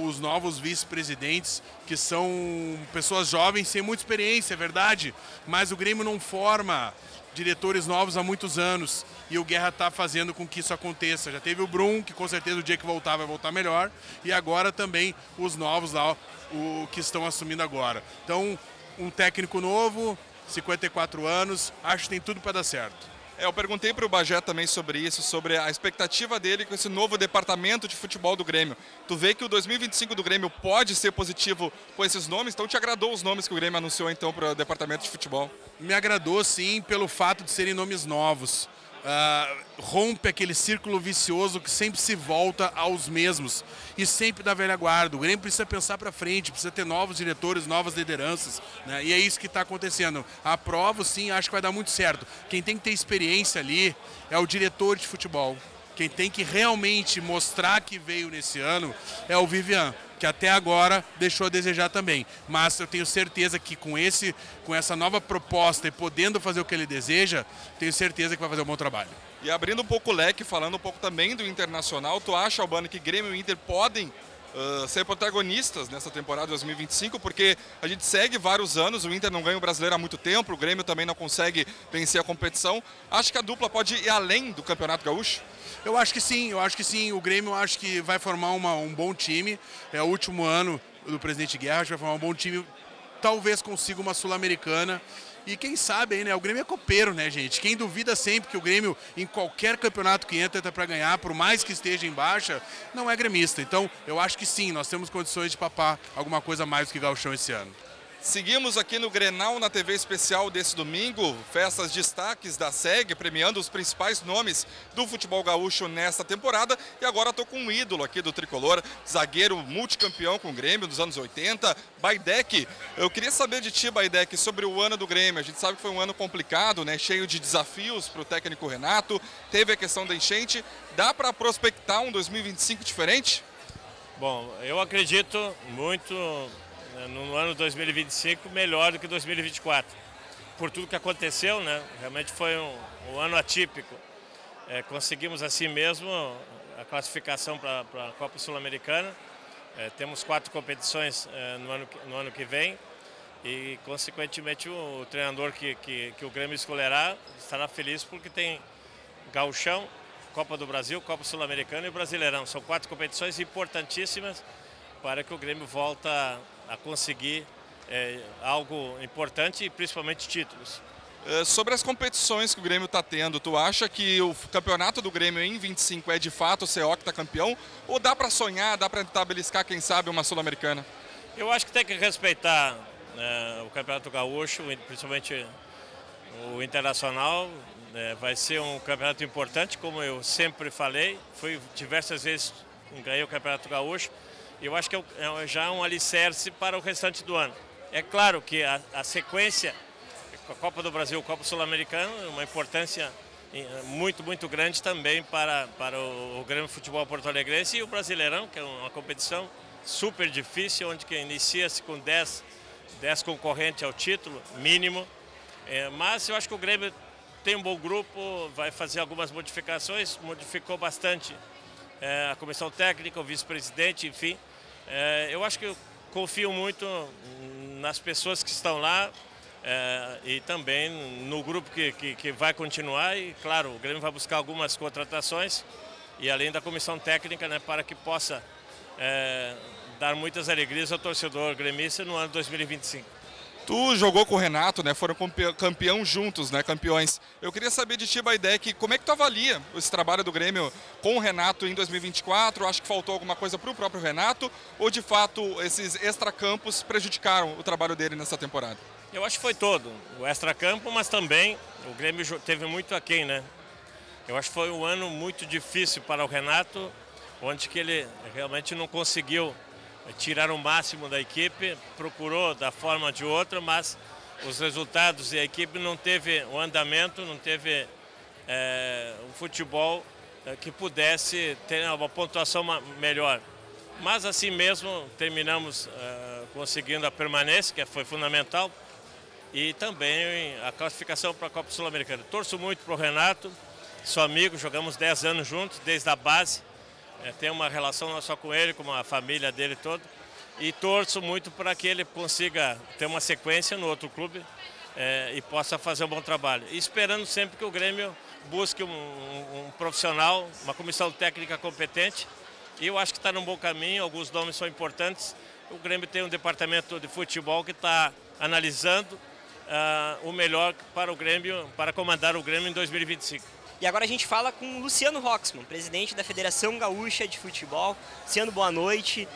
S8: os novos vice-presidentes, que são pessoas jovens sem muita experiência, é verdade, mas o Grêmio não forma diretores novos há muitos anos e o Guerra está fazendo com que isso aconteça. Já teve o Brum, que com certeza o dia que voltar vai voltar melhor, e agora também os novos lá, que estão assumindo agora. Então, um técnico novo, 54 anos, acho que tem tudo para dar certo.
S1: Eu perguntei para o Bagé também sobre isso, sobre a expectativa dele com esse novo departamento de futebol do Grêmio. Tu vê que o 2025 do Grêmio pode ser positivo com esses nomes? Então te agradou os nomes que o Grêmio anunciou então para o departamento de futebol?
S8: Me agradou sim, pelo fato de serem nomes novos. Rompe aquele círculo vicioso que sempre se volta aos mesmos e sempre da velha guarda. O Grêmio precisa pensar para frente, precisa ter novos diretores, novas lideranças, né? E é isso que está acontecendo. Aprovo sim, acho que vai dar muito certo. Quem tem que ter experiência ali é o diretor de futebol. Quem tem que realmente mostrar que veio nesse ano é o Vivian, que até agora deixou a desejar também. Mas eu tenho certeza que com essa nova proposta e podendo fazer o que ele deseja, tenho certeza que vai fazer um bom trabalho.
S1: E abrindo um pouco o leque, falando um pouco também do Internacional, tu acha, Albano, que Grêmio e Inter podem ser protagonistas nessa temporada 2025, porque a gente segue vários anos, o Inter não ganha o Brasileiro há muito tempo, o Grêmio também não consegue vencer a competição. Acho que a dupla pode ir além do Campeonato Gaúcho?
S8: Eu acho que sim, o Grêmio acho que vai formar um bom time, é o último ano do presidente Guerra, acho que vai formar um bom time, talvez consiga uma Sul-Americana. E quem sabe aí, né? O Grêmio é copeiro, né, gente? Quem duvida sempre que o Grêmio, em qualquer campeonato que entra para ganhar, por mais que esteja em baixa, não é gremista. Então, eu acho que sim, nós temos condições de papar alguma coisa mais do que gauchão esse ano.
S1: Seguimos aqui no Grenal na TV especial desse domingo, festas destaques da SEG, premiando os principais nomes do futebol gaúcho nesta temporada. E agora estou com um ídolo aqui do Tricolor, zagueiro multicampeão com o Grêmio dos anos 80, Baidec. Eu queria saber de ti, Baidec, sobre o ano do Grêmio. A gente sabe que foi um ano complicado, né? Cheio de desafios para o técnico Renato, teve a questão da enchente. Dá para prospectar um 2025 diferente?
S9: Bom, eu acredito muito no ano 2025 melhor do que 2024, por tudo que aconteceu, né? Realmente foi um ano atípico. Conseguimos assim mesmo a classificação para a Copa Sul-Americana. Temos 4 competições no ano que vem e, consequentemente, o treinador que o Grêmio escolherá estará feliz porque tem Gauchão, Copa do Brasil, Copa Sul-Americana e Brasileirão. São 4 competições importantíssimas para que o Grêmio volta a conseguir algo importante e principalmente títulos.
S1: Sobre as competições que o Grêmio está tendo, tu acha que o campeonato do Grêmio em 25 é de fato ser octacampeão ou dá para sonhar, dá para tentar beliscar, quem sabe, uma Sul-Americana?
S9: Eu acho que tem que respeitar o Campeonato Gaúcho, principalmente o Internacional. Vai ser um campeonato importante, como eu sempre falei, fui diversas vezes, ganhei o Campeonato Gaúcho. Eu acho que é já um alicerce para o restante do ano. É claro que a sequência, a Copa do Brasil, a Copa Sul-Americana, é uma importância muito, muito grande também para o Grêmio Futebol Porto Alegrense e o Brasileirão, que é uma competição super difícil, onde que inicia-se com 10 concorrentes ao título, mínimo. Mas eu acho que o Grêmio tem um bom grupo, vai fazer algumas modificações, modificou bastante a comissão técnica, o vice-presidente, enfim. Eu acho que eu confio muito nas pessoas que estão lá e também no grupo que vai continuar. E, claro, o Grêmio vai buscar algumas contratações e além da comissão técnica, né, para que possa dar muitas alegrias ao torcedor gremista no ano 2025.
S1: Tu jogou com o Renato, né? Foram campeão juntos, né? Campeões. Eu queria saber de ti, Baidec, como é que tu avalia esse trabalho do Grêmio com o Renato em 2024? Acho que faltou alguma coisa para o próprio Renato ou, de fato, esses extracampos prejudicaram o trabalho dele nessa temporada?
S9: Eu acho que foi todo. O extracampo, mas também o Grêmio teve muito aquém, né? Eu acho que foi um ano muito difícil para o Renato, onde que ele realmente não conseguiu tirar o máximo da equipe, procurou da forma de outra, mas os resultados e a equipe não teve o andamento, não teve um futebol que pudesse ter uma pontuação melhor. Mas assim mesmo terminamos conseguindo a permanência, que foi fundamental, e também a classificação para a Copa Sul-Americana. Torço muito para o Renato, sou amigo, jogamos 10 anos juntos, desde a base. Tenho uma relação não só com ele, como a família dele toda. E torço muito para que ele consiga ter uma sequência no outro clube e possa fazer um bom trabalho. E esperando sempre que o Grêmio busque um profissional, uma comissão técnica competente. E eu acho que está num bom caminho, alguns nomes são importantes. O Grêmio tem um departamento de futebol que está analisando o melhor para o Grêmio, para comandar o Grêmio em 2025.
S2: E agora a gente fala com o Luciano Roxman, presidente da Federação Gaúcha de Futebol. Luciano, boa noite.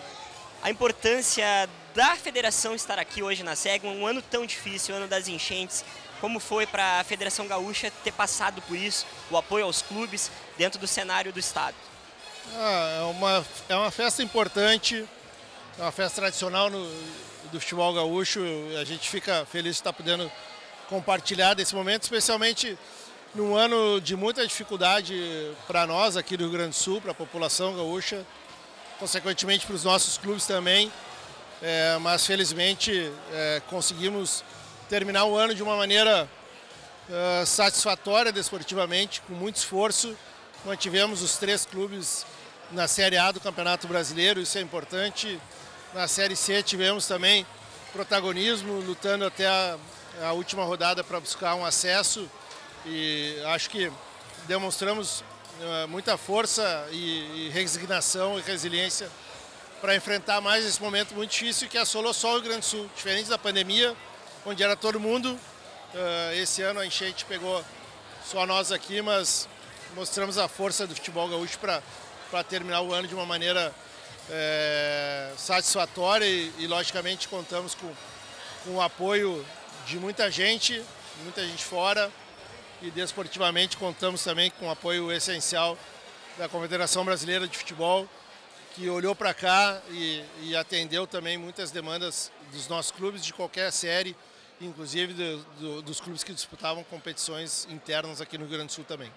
S2: A importância da federação estar aqui hoje na SEG, um ano tão difícil, o ano das enchentes. Como foi para a Federação Gaúcha ter passado por isso, o apoio aos clubes dentro do cenário do estado?
S10: É uma festa importante, é uma festa tradicional do futebol gaúcho. A gente fica feliz de estar podendo compartilhar desse momento, especialmente num ano de muita dificuldade para nós aqui do Rio Grande do Sul, para a população gaúcha, consequentemente para os nossos clubes também, mas felizmente conseguimos terminar o ano de uma maneira satisfatória desportivamente, com muito esforço. Mantivemos os 3 clubes na Série A do Campeonato Brasileiro, isso é importante. Na Série C tivemos também protagonismo, lutando até a última rodada para buscar um acesso, e acho que demonstramos muita força e resignação e resiliência para enfrentar mais esse momento muito difícil que assolou só o Rio Grande do Sul. Diferente da pandemia, onde era todo mundo, esse ano a enchente pegou só nós aqui, mas mostramos a força do futebol gaúcho para terminar o ano de uma maneira satisfatória e logicamente contamos com o apoio de muita gente fora, e desportivamente contamos também com o apoio essencial da Confederação Brasileira de Futebol, que olhou para cá e atendeu também muitas demandas dos nossos clubes de qualquer série, inclusive dos clubes que disputavam competições internas aqui no Rio Grande do Sul também.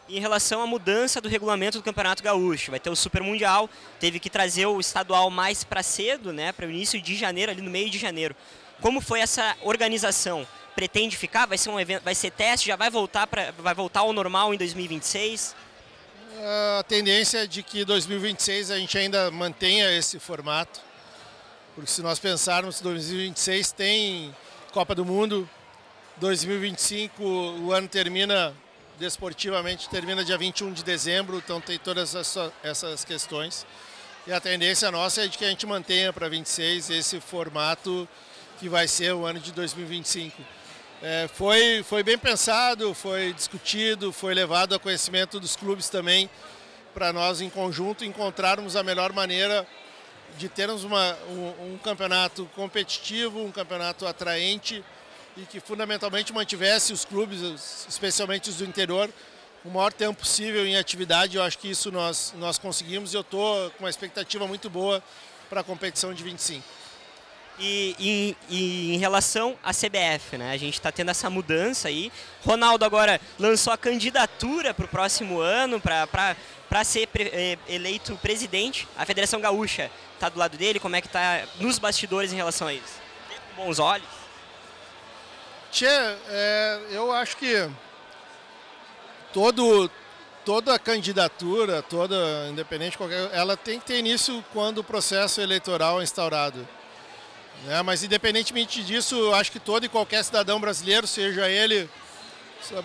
S2: Em relação à mudança do regulamento do Campeonato Gaúcho, vai ter o Super Mundial, teve que trazer o estadual mais para cedo, né, para o início de janeiro, ali no meio de janeiro. Como foi essa organização? Pretende ficar? Vai ser um evento, vai ser teste? Já vai voltar ao normal em 2026?
S10: A tendência é de que 2026 a gente ainda mantenha esse formato, porque se nós pensarmos, 2026 tem Copa do Mundo, 2025 o ano termina desportivamente, termina dia 21 de dezembro, então tem todas essas questões. E a tendência nossa é de que a gente mantenha para 26 esse formato que vai ser o ano de 2025. Foi bem pensado, foi discutido, foi levado a conhecimento dos clubes também, para nós em conjunto encontrarmos a melhor maneira de termos um campeonato competitivo, um campeonato atraente e que fundamentalmente mantivesse os clubes, especialmente os do interior, o maior tempo possível em atividade. Eu acho que isso nós conseguimos e eu estou com uma expectativa muito boa para a competição de 25.
S2: E em relação à CBF, né? A gente está tendo essa mudança aí. Ronaldo agora lançou a candidatura para o próximo ano para ser eleito presidente. A Federação Gaúcha está do lado dele. Como é que está nos bastidores em relação a isso? Tem com bons olhos?
S10: Eu acho que toda a candidatura, independente qualquer, ela tem que ter início quando o processo eleitoral é instaurado. Mas independentemente disso, eu acho que todo e qualquer cidadão brasileiro, seja ele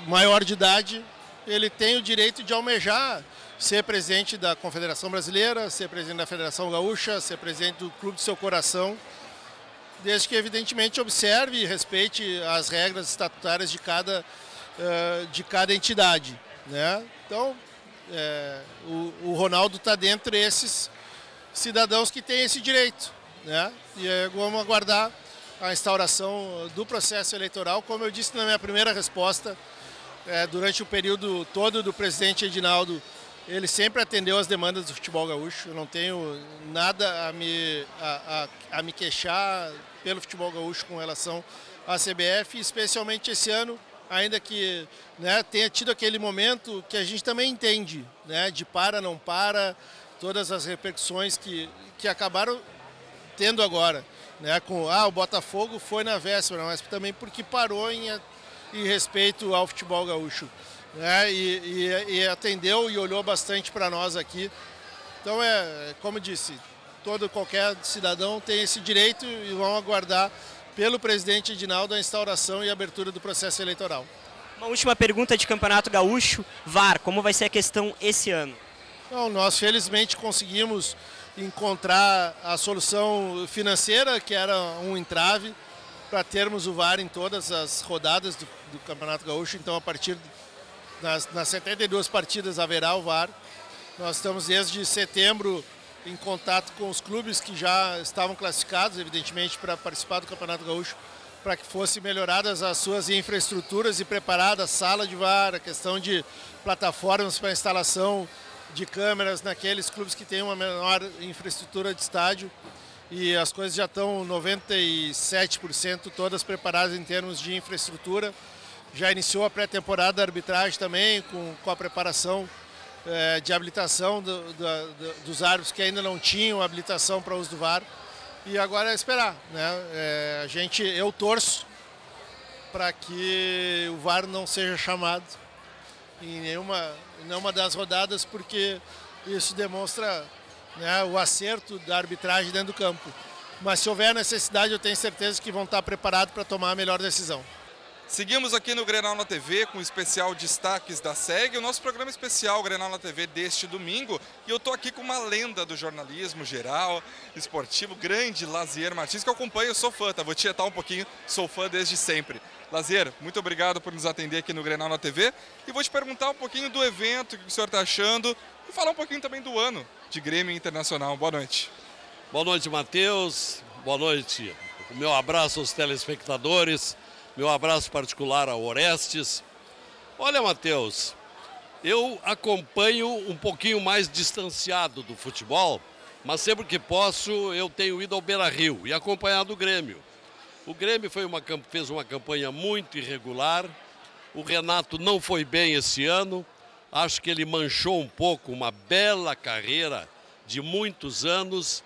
S10: maior de idade, ele tem o direito de almejar ser presidente da Confederação Brasileira, ser presidente da Federação Gaúcha, ser presidente do clube do seu coração, desde que evidentemente observe e respeite as regras estatutárias de cada entidade, né? Então, o Ronaldo está dentre esses cidadãos que têm esse direito, né? E vamos aguardar a instauração do processo eleitoral. Como eu disse na minha primeira resposta, durante o período todo do presidente Edinaldo, ele sempre atendeu às demandas do futebol gaúcho. Eu não tenho nada a me queixar pelo futebol gaúcho com relação à CBF, especialmente esse ano, ainda que, né, tenha tido aquele momento que a gente também entende, né, de não para, todas as repercussões que acabaram tendo agora, né, com o Botafogo foi na véspera, mas também porque parou em respeito ao futebol gaúcho, né, e atendeu e olhou bastante para nós aqui. Então, como disse, qualquer cidadão tem esse direito e vamos aguardar pelo presidente Edinaldo a instauração e a abertura do processo eleitoral.
S2: Uma última pergunta de Campeonato Gaúcho, VAR, como vai ser a questão esse ano?
S10: Não, nós felizmente conseguimos encontrar a solução financeira, que era um entrave, para termos o VAR em todas as rodadas do Campeonato Gaúcho. Então, a partir nas 72 partidas haverá o VAR. Nós estamos desde setembro em contato com os clubes que já estavam classificados, evidentemente, para participar do Campeonato Gaúcho, para que fossem melhoradas as suas infraestruturas e preparada a sala de VAR, a questão de plataformas para instalação de câmeras naqueles clubes que têm uma menor infraestrutura de estádio, e as coisas já estão 97% todas preparadas em termos de infraestrutura. Já iniciou a pré-temporada da arbitragem também, com a preparação de habilitação dos árbitros que ainda não tinham habilitação para uso do VAR. E agora é esperar, né? Eu torço para que o VAR não seja chamado em nenhuma das rodadas, porque isso demonstra, né, o acerto da arbitragem dentro do campo. Mas se houver necessidade, eu tenho certeza que vão estar preparados para tomar a melhor decisão.
S1: Seguimos aqui no Grenal na TV com o especial Destaques da SEG, o nosso programa especial Grenal na TV deste domingo. E eu estou aqui com uma lenda do jornalismo geral, esportivo, grande Lazier Martins, que eu acompanho, sou fã, tá? Vou tietar um pouquinho, sou fã desde sempre. Lazier, muito obrigado por nos atender aqui no Grenal na TV. E vou te perguntar um pouquinho do evento, o que o senhor está achando, e falar um pouquinho também do ano de Grêmio Internacional. Boa noite.
S11: Boa noite, Matheus. Boa noite. O meu abraço aos telespectadores. Meu abraço particular ao Orestes. Olha, Matheus, eu acompanho um pouquinho mais distanciado do futebol, mas sempre que posso eu tenho ido ao Beira-Rio e acompanhado o Grêmio. O Grêmio fez uma campanha muito irregular, o Renato não foi bem esse ano, acho que ele manchou um pouco uma bela carreira de muitos anos,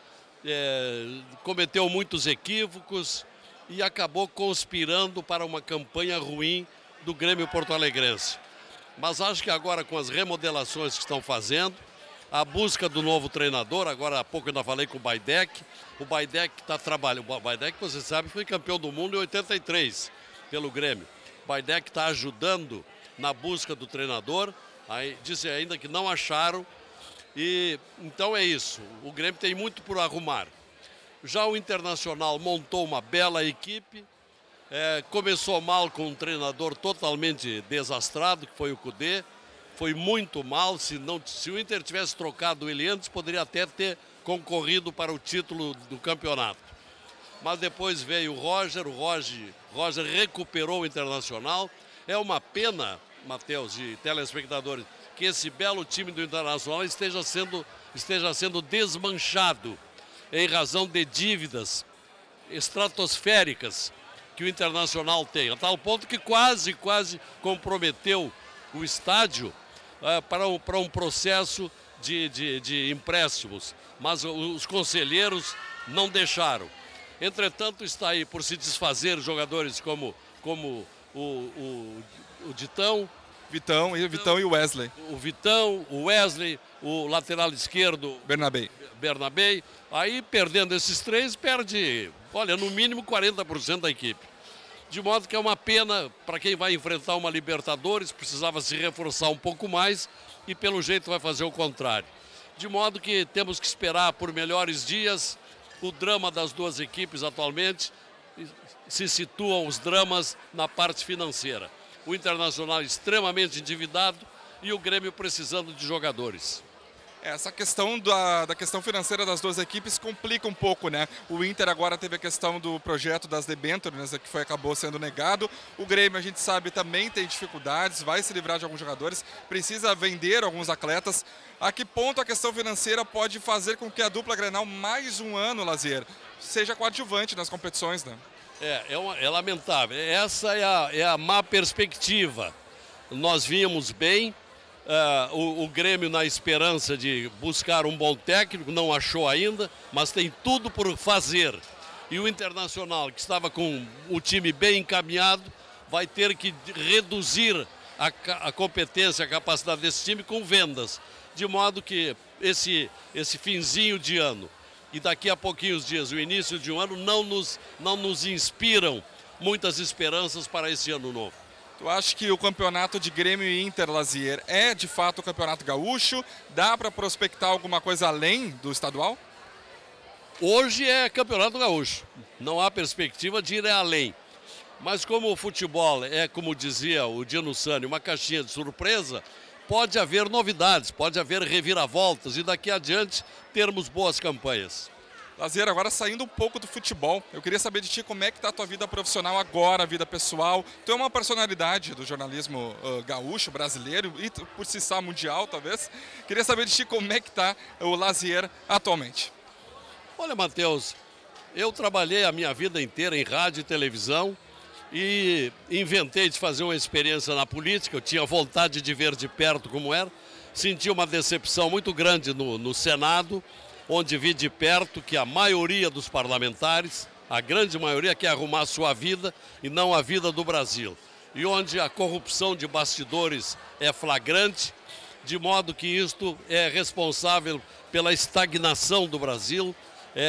S11: cometeu muitos equívocos, e acabou conspirando para uma campanha ruim do Grêmio porto-alegrense. Mas acho que agora, com as remodelações que estão fazendo, a busca do novo treinador, agora há pouco eu ainda falei com o Baidec está trabalhando. O Baidec, você sabe, foi campeão do mundo em 83 pelo Grêmio. O Baidec está ajudando na busca do treinador, aí disse ainda que não acharam, e então é isso, o Grêmio tem muito por arrumar. Já o Internacional montou uma bela equipe, começou mal com um treinador totalmente desastrado, que foi o Cudê, foi muito mal, se o Inter tivesse trocado ele antes, poderia até ter concorrido para o título do campeonato. Mas depois veio o Roger recuperou o Internacional. É uma pena, Matheus e telespectadores, que esse belo time do Internacional esteja sendo desmanchado em razão de dívidas estratosféricas que o Internacional tem, a tal ponto que quase comprometeu o estádio para um processo de empréstimos, mas os conselheiros não deixaram. Entretanto, está aí por se desfazer jogadores como o Vitão e o Wesley. O Vitão, o Wesley, o lateral esquerdo Bernabé. Aí, perdendo esses três, perde, olha, no mínimo 40% da equipe. De modo que é uma pena para quem vai enfrentar uma Libertadores, precisava se reforçar um pouco mais e pelo jeito vai fazer o contrário. De modo que temos que esperar por melhores dias. O drama das duas equipes atualmente se situam os dramas na parte financeira. O Internacional extremamente endividado e o Grêmio precisando de jogadores.
S1: Essa questão da questão financeira das duas equipes complica um pouco, né? O Inter agora teve a questão do projeto das debêntures, né, que acabou sendo negado. O Grêmio, a gente sabe, também tem dificuldades, vai se livrar de alguns jogadores, precisa vender alguns atletas. A que ponto a questão financeira pode fazer com que a dupla Grenal, mais um ano, Lazier, seja coadjuvante nas competições, né?
S11: É lamentável. Essa é a má perspectiva. Nós vínhamos bem. O Grêmio na esperança de buscar um bom técnico, não achou ainda, mas tem tudo por fazer. E o Internacional, que estava com o time bem encaminhado, vai ter que reduzir a competência, a capacidade desse time com vendas. De modo que esse finzinho de ano e daqui a pouquinhos dias, o início de um ano, não nos inspiram muitas esperanças para esse ano novo.
S1: Tu acha que o campeonato de Grêmio e Inter, Lazier, é de fato o campeonato gaúcho? Dá para prospectar alguma coisa além do estadual?
S11: Hoje é campeonato gaúcho, não há perspectiva de ir além. Mas como o futebol é, como dizia o Dino Sani, uma caixinha de surpresa, pode haver novidades, pode haver reviravoltas e daqui adiante termos boas campanhas.
S1: Lazier, agora saindo um pouco do futebol, eu queria saber de ti como é que está a tua vida profissional agora, a vida pessoal. Tu é uma personalidade do jornalismo gaúcho, brasileiro e por si só mundial, talvez. Queria saber de ti como é que está o Lazier atualmente.
S11: Olha, Matheus, eu trabalhei a minha vida inteira em rádio e televisão e inventei de fazer uma experiência na política. Eu tinha vontade de ver de perto como era. Senti uma decepção muito grande no Senado, onde vi de perto que a maioria dos parlamentares, a grande maioria, quer arrumar a sua vida e não a vida do Brasil. E onde a corrupção de bastidores é flagrante, de modo que isto é responsável pela estagnação do Brasil,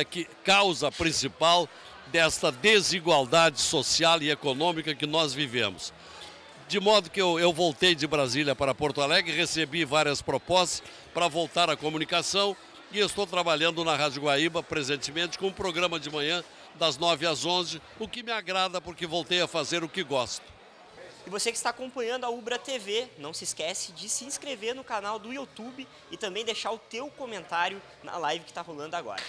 S11: que causa principal desta desigualdade social e econômica que nós vivemos. De modo que eu voltei de Brasília para Porto Alegre, recebi várias propostas para voltar à comunicação e estou trabalhando na Rádio Guaíba presentemente com um programa de manhã das 9 às 11, o que me agrada porque voltei a fazer o que gosto.
S2: E você que está acompanhando a Ubra TV, não se esquece de se inscrever no canal do YouTube e também deixar o teu comentário na live que está rolando agora.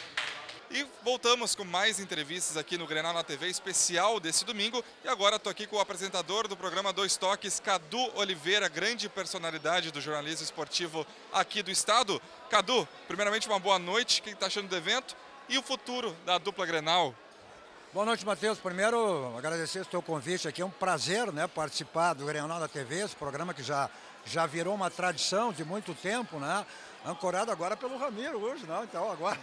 S1: E voltamos com mais entrevistas aqui no Grenal na TV, especial desse domingo. E agora estou aqui com o apresentador do programa Dois Toques, Cadu Oliveira, grande personalidade do jornalismo esportivo aqui do estado. Cadu, primeiramente uma boa noite, o que está achando do evento e o futuro da dupla Grenal?
S12: Boa noite, Matheus. Primeiro, agradecer o teu convite aqui. É um prazer, né, participar do Grenal na TV, esse programa que já virou uma tradição de muito tempo, né? Ancorado agora pelo Ramiro hoje, não? Então agora.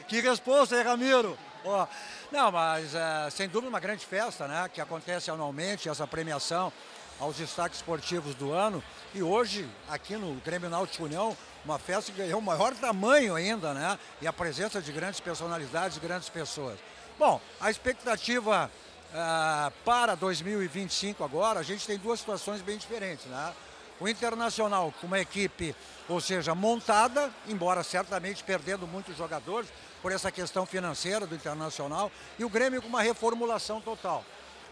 S12: Que resposta, hein, Ramiro? Ó, não, mas sem dúvida uma grande festa, né? Que acontece anualmente, essa premiação aos destaques esportivos do ano. E hoje, aqui no Grêmio Náutico União, uma festa que ganhou maior tamanho ainda, né? E a presença de grandes personalidades, grandes pessoas. Bom, a expectativa para 2025 agora, a gente tem duas situações bem diferentes, né? O Internacional com uma equipe, ou seja, montada, embora certamente perdendo muitos jogadores por essa questão financeira do Internacional, e o Grêmio com uma reformulação total.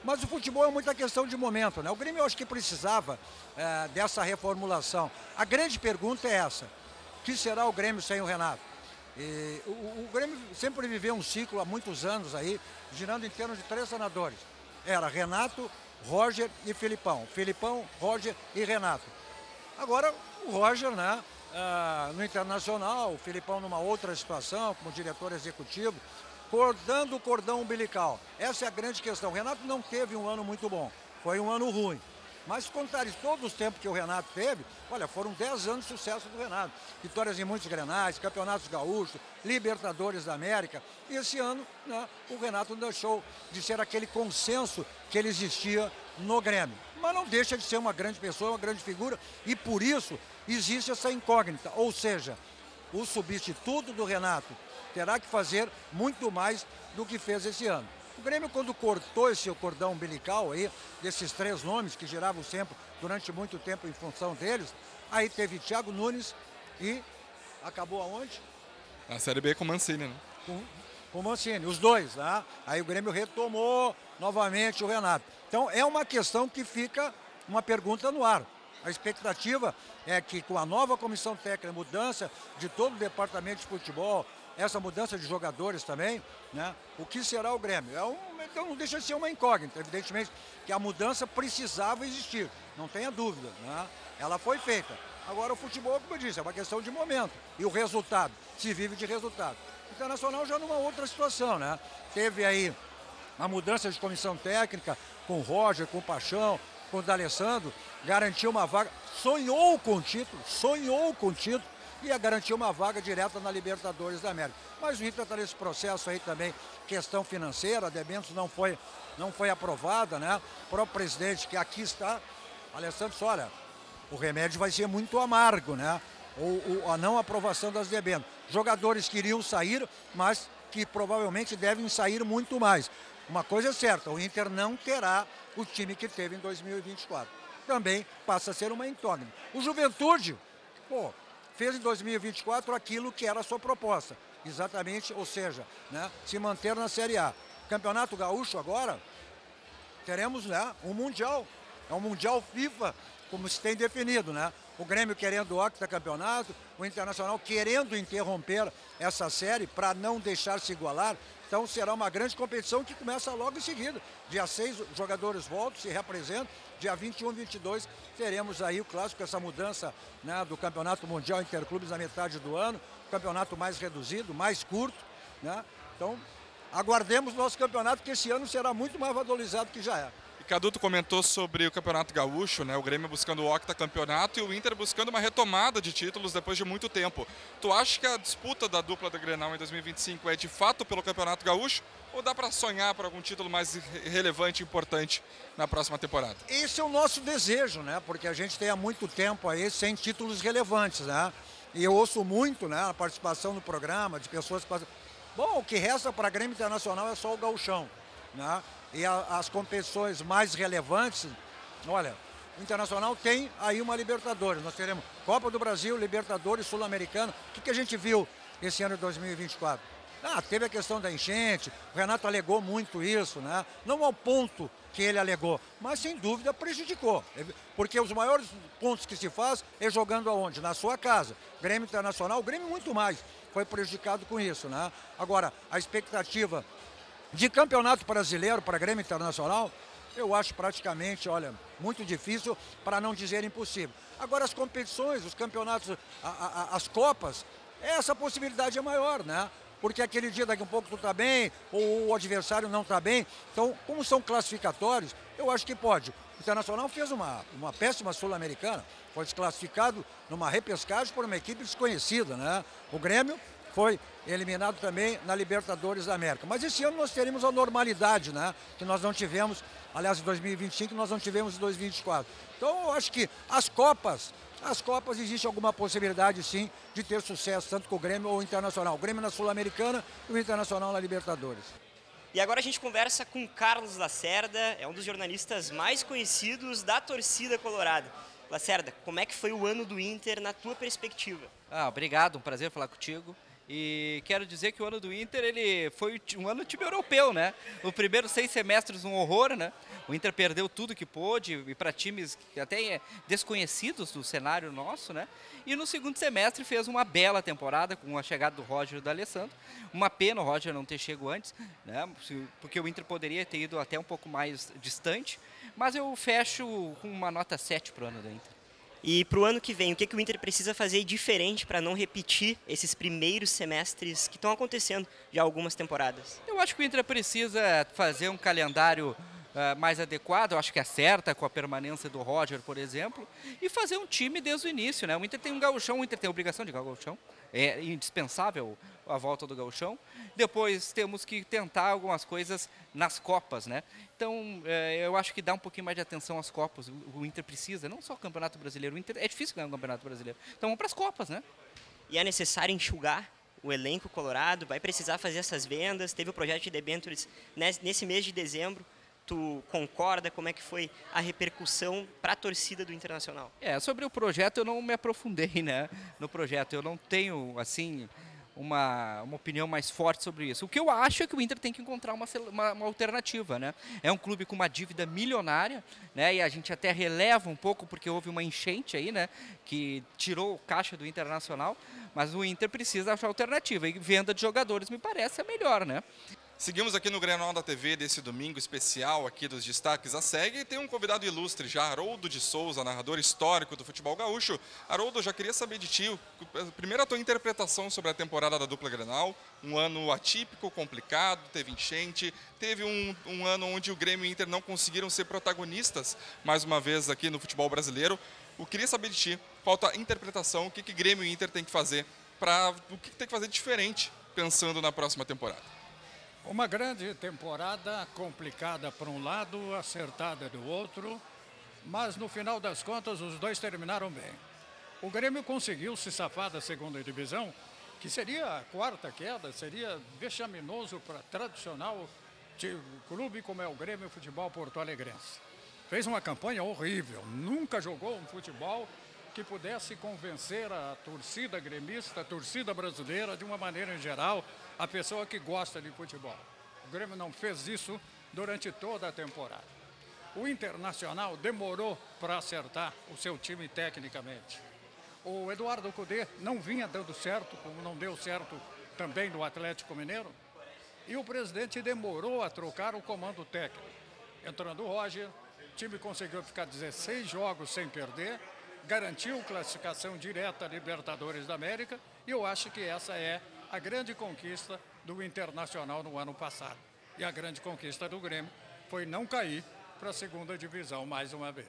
S12: Mas o futebol é muita questão de momento, né? O Grêmio eu acho que precisava dessa reformulação. A grande pergunta é essa: o que será o Grêmio sem o Renato? E o Grêmio sempre viveu um ciclo há muitos anos aí, girando em torno de 3 treinadores. Era Renato, Roger e Filipão. Filipão, Roger e Renato. Agora o Roger, né, no Internacional, o Filipão numa outra situação, como diretor executivo, cortando o cordão umbilical. Essa é a grande questão. O Renato não teve um ano muito bom, foi um ano ruim. Mas se contares todos os tempos que o Renato teve, olha, foram 10 anos de sucesso do Renato. Vitórias em muitos grenais, campeonatos gaúchos, Libertadores da América. E esse ano, né, o Renato deixou de ser aquele consenso que ele existia no Grêmio. Mas não deixa de ser uma grande pessoa, uma grande figura, e por isso existe essa incógnita. Ou seja, o substituto do Renato terá que fazer muito mais do que fez esse ano. O Grêmio, quando cortou esse cordão umbilical aí, desses 3 nomes que giravam sempre durante muito tempo em função deles, aí teve Thiago Nunes e acabou aonde?
S1: Na Série B com o Mancini, né?
S12: Com o Mancini, os dois, né? Aí o Grêmio retomou novamente o Renato. Então é uma questão que fica uma pergunta no ar. A expectativa é que com a nova comissão técnica, mudança de todo o departamento de futebol, essa mudança de jogadores também, né? O que será o Grêmio? Então não deixa de ser uma incógnita, evidentemente que a mudança precisava existir, não tenha dúvida, né? Ela foi feita. Agora o futebol, como eu disse, é uma questão de momento. E o resultado, se vive de resultado. O Internacional já numa outra situação, né? Teve aí a mudança de comissão técnica com o Roger, com o Paixão, com o D'Alessandro, garantiu uma vaga, sonhou com o título, ia garantir uma vaga direta na Libertadores da América. Mas o Inter está nesse processo aí também, questão financeira, a debêntures não foi aprovada, né? O próprio presidente que aqui está, Alessandro, disse, olha, o remédio vai ser muito amargo, né? A não aprovação das debêntures. Jogadores queriam sair, mas que provavelmente devem sair muito mais. Uma coisa é certa, o Inter não terá o time que teve em 2024. Também passa a ser uma incógnita. O Juventude, fez em 2024 aquilo que era a sua proposta. Exatamente, ou seja, né, se manter na Série A. Campeonato Gaúcho agora, teremos, né, um Mundial. É um Mundial FIFA, como se tem definido, né? O Grêmio querendo o octacampeonato, o Internacional querendo interromper essa série para não deixar se igualar. Então será uma grande competição que começa logo em seguida. Dia 6, os jogadores voltam, se representam. Dia 21 e 22 teremos aí o clássico, essa mudança, né, do Campeonato Mundial Interclubes na metade do ano. Campeonato mais reduzido, mais curto, né? Então aguardemos o nosso campeonato, que esse ano será muito mais valorizado que já é.
S1: Cadu, tu comentou sobre o Campeonato Gaúcho, né? O Grêmio buscando o octacampeonato e o Inter buscando uma retomada de títulos depois de muito tempo. Tu acha que a disputa da dupla da Grenal em 2025 é de fato pelo Campeonato Gaúcho ou dá para sonhar por algum título mais relevante e importante na próxima temporada?
S12: Esse é o nosso desejo, né? Porque a gente tem há muito tempo aí sem títulos relevantes, né? E eu ouço muito, né, a participação no programa de pessoas que fazem... Bom, o que resta para a Grêmio Internacional é só o gauchão, né? E as competições mais relevantes, olha, o Internacional tem aí uma Libertadores. Nós teremos Copa do Brasil, Libertadores, Sul-Americana. O que a gente viu esse ano de 2024? Teve a questão da enchente, o Renato alegou muito isso, né? Não ao ponto que ele alegou, mas sem dúvida prejudicou. Porque os maiores pontos que se faz é jogando aonde? Na sua casa. Grêmio Internacional, o Grêmio muito mais foi prejudicado com isso, né? Agora, a expectativa de campeonato brasileiro para Grêmio Internacional, eu acho praticamente, olha, muito difícil, para não dizer impossível. Agora as competições, os campeonatos, as copas, essa possibilidade é maior, né? Porque aquele dia daqui a um pouco tu tá bem, ou o adversário não tá bem. Então, como são classificatórios, eu acho que pode. O Internacional fez uma péssima Sul-Americana, foi desclassificado numa repescagem por uma equipe desconhecida, né? O Grêmio foi eliminado também na Libertadores da América. Mas esse ano nós teremos a normalidade, né? Que nós não tivemos, aliás, em 2025, nós não tivemos em 2024. Então, eu acho que as Copas existe alguma possibilidade, sim, de ter sucesso, tanto com o Grêmio ou o Internacional. O Grêmio na Sul-Americana e o Internacional na Libertadores.
S2: E agora a gente conversa com Carlos Lacerda, é um dos jornalistas mais conhecidos da torcida colorada. Lacerda, como é que foi o ano do Inter na tua perspectiva?
S13: Obrigado, um prazer falar contigo. E quero dizer que o ano do Inter, ele foi um ano time europeu, né? O primeiro 6 semestres um horror, né? O Inter perdeu tudo que pôde, e para times até desconhecidos do cenário nosso, né? E no segundo semestre fez uma bela temporada com a chegada do Roger e do Alessandro. Uma pena o Roger não ter chegado antes, né? Porque o Inter poderia ter ido até um pouco mais distante, mas eu fecho com uma nota 7 para o ano do Inter.
S2: E para o ano que vem, o que o Inter precisa fazer diferente para não repetir esses primeiros semestres que estão acontecendo já há algumas temporadas?
S13: Eu acho que o Inter precisa fazer um calendário mais adequado, eu acho que acerta com a permanência do Roger, por exemplo, e fazer um time desde o início, né? O Inter tem um gauchão, o Inter tem a obrigação de ganhar o gauchão, é indispensável a volta do gauchão. Depois temos que tentar algumas coisas nas Copas, né? Então, eu acho que dá um pouquinho mais de atenção às Copas. O Inter precisa, não só o Campeonato Brasileiro. O Inter, é difícil ganhar um Campeonato Brasileiro. Então, vamos para as Copas, né?
S2: E é necessário enxugar o elenco colorado? Vai precisar fazer essas vendas? Teve o projeto de debêntures nesse mês de dezembro. Tu concorda? Como é que foi a repercussão para a torcida do Internacional?
S13: Sobre o projeto eu não me aprofundei, né? No projeto eu não tenho, assim, uma opinião mais forte sobre isso. O que eu acho é que o Inter tem que encontrar uma alternativa, né? É um clube com uma dívida milionária, né? E a gente até releva um pouco porque houve uma enchente aí, né? Que tirou o caixa do Internacional, mas o Inter precisa achar alternativa. E venda de jogadores me parece a melhor, né?
S1: Seguimos aqui no Grenal da TV desse domingo especial aqui dos destaques a SEG e tem um convidado ilustre já, Haroldo de Souza, narrador histórico do futebol gaúcho. Haroldo, já queria saber de ti, primeiro a tua interpretação sobre a temporada da dupla Grenal, um ano atípico, complicado, teve enchente, teve um ano onde o Grêmio e o Inter não conseguiram ser protagonistas mais uma vez aqui no futebol brasileiro. Eu queria saber de ti, qual a tua interpretação, o que Grêmio e Inter tem que fazer, o que tem que fazer diferente pensando na próxima temporada?
S14: Uma grande temporada, complicada por um lado, acertada do outro, mas no final das contas os dois terminaram bem. O Grêmio conseguiu se safar da segunda divisão, que seria a quarta queda, seria vexaminoso para tradicional clube como é o Grêmio Futebol Porto Alegrense. Fez uma campanha horrível, nunca jogou um futebol que pudesse convencer a torcida gremista, a torcida brasileira, de uma maneira em geral, a pessoa que gosta de futebol. O Grêmio não fez isso durante toda a temporada. O Internacional demorou para acertar o seu time tecnicamente. O Eduardo Cudê não vinha dando certo, como não deu certo também no Atlético Mineiro, e o presidente demorou a trocar o comando técnico. Entrando o Roger, o time conseguiu ficar 16 jogos sem perder, garantiu classificação direta à Libertadores da América, e eu acho que essa é a grande conquista do Internacional no ano passado. E a grande conquista do Grêmio foi não cair para a segunda divisão mais uma vez.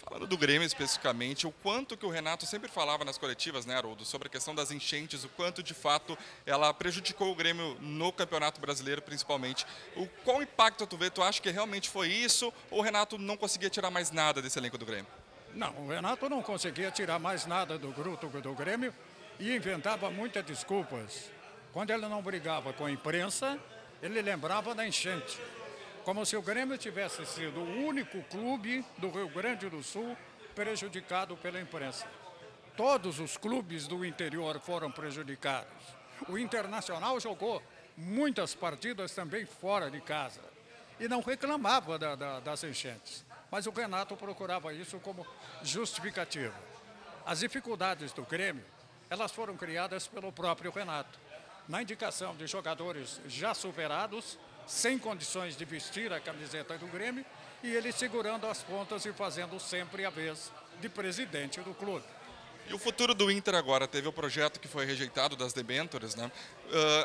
S1: Falando do Grêmio especificamente, o quanto que o Renato sempre falava nas coletivas, né, Haroldo, sobre a questão das enchentes, o quanto de fato ela prejudicou o Grêmio no Campeonato Brasileiro, principalmente. Qual impacto tu vê? Tu acha que realmente foi isso ou o Renato não conseguia tirar mais nada desse elenco do Grêmio?
S14: Não, o Renato não conseguia tirar mais nada do grupo do Grêmio e inventava muitas desculpas. Quando ele não brigava com a imprensa, ele lembrava da enchente. Como se o Grêmio tivesse sido o único clube do Rio Grande do Sul prejudicado pela imprensa. Todos os clubes do interior foram prejudicados. O Internacional jogou muitas partidas também fora de casa e não reclamava das enchentes. Mas o Renato procurava isso como justificativa. As dificuldades do Grêmio, elas foram criadas pelo próprio Renato, na indicação de jogadores já superados, sem condições de vestir a camiseta do Grêmio, e ele segurando as pontas e fazendo sempre a vez de presidente do clube.
S1: E o futuro do Inter agora? Teve o projeto que foi rejeitado das debêntures, né?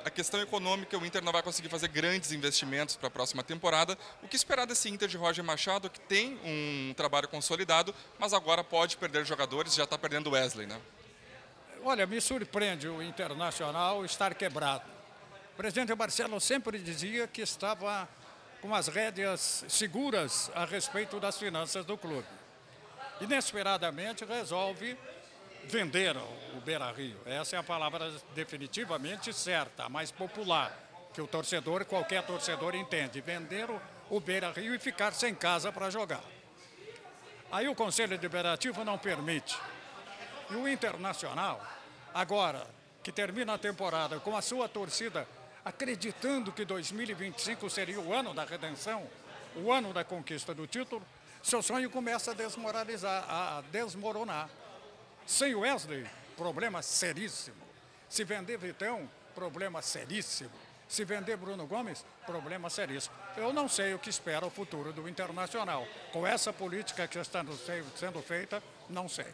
S1: A questão econômica, o Inter não vai conseguir fazer grandes investimentos para a próxima temporada. O que esperar desse Inter de Roger Machado, que tem um trabalho consolidado, mas agora pode perder jogadores, já está perdendo o Wesley, né?
S14: Olha, me surpreende o Internacional estar quebrado. O presidente Marcelo sempre dizia que estava com as rédeas seguras a respeito das finanças do clube. Inesperadamente resolve vender o Beira-Rio. Essa é a palavra definitivamente certa, a mais popular, que o torcedor, qualquer torcedor entende. Vender o Beira-Rio e ficar sem casa para jogar. Aí o Conselho Deliberativo não permite. E o Internacional, agora que termina a temporada com a sua torcida acreditando que 2025 seria o ano da redenção, o ano da conquista do título, seu sonho começa a desmoronar. Sem Wesley, problema seríssimo. Se vender Vitão, problema seríssimo. Se vender Bruno Gomes, problema seríssimo. Eu não sei o que espera o futuro do Internacional. Com essa política que está sendo feita, não sei.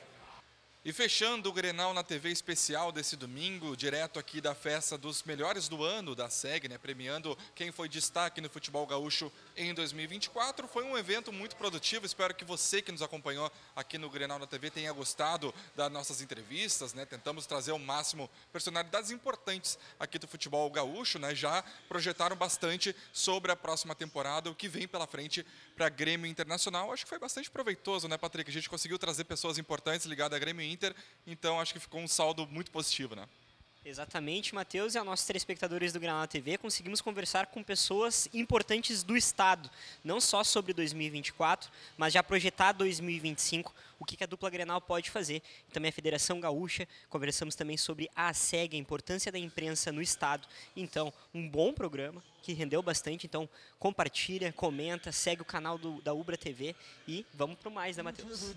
S1: E fechando o Grenal na TV especial desse domingo, direto aqui da festa dos melhores do ano da SEG, né, premiando quem foi destaque no futebol gaúcho em 2024. Foi um evento muito produtivo, espero que você que nos acompanhou aqui no Grenal na TV tenha gostado das nossas entrevistas, né? Tentamos trazer ao máximo personalidades importantes aqui do futebol gaúcho, né? Já projetaram bastante sobre a próxima temporada, o que vem pela frente para Grêmio Internacional. Acho que foi bastante proveitoso, né, Patrick? A gente conseguiu trazer pessoas importantes ligadas a Grêmio Inter, então acho que ficou um saldo muito positivo, né?
S2: Exatamente, Matheus, e a nossos telespectadores do Grenal TV, conseguimos conversar com pessoas importantes do Estado, não só sobre 2024, mas já projetar 2025, o que a dupla Grenal pode fazer. E também a Federação Gaúcha, conversamos também sobre a SEG, a importância da imprensa no Estado. Então, um bom programa, que rendeu bastante, então compartilha, comenta, segue o canal da Ubra TV e vamos para mais, né, Matheus?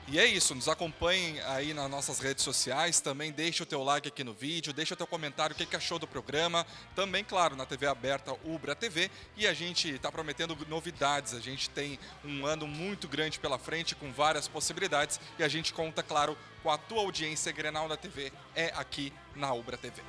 S1: E é isso, nos acompanhem aí nas nossas redes sociais, também deixa o teu like aqui no vídeo, deixa o teu comentário, o que achou do programa, também, claro, na TV aberta Ubra TV, e a gente está prometendo novidades, a gente tem um ano muito grande pela frente, com várias possibilidades, e a gente conta, claro, com a tua audiência. Grenal da TV é aqui na Ubra TV.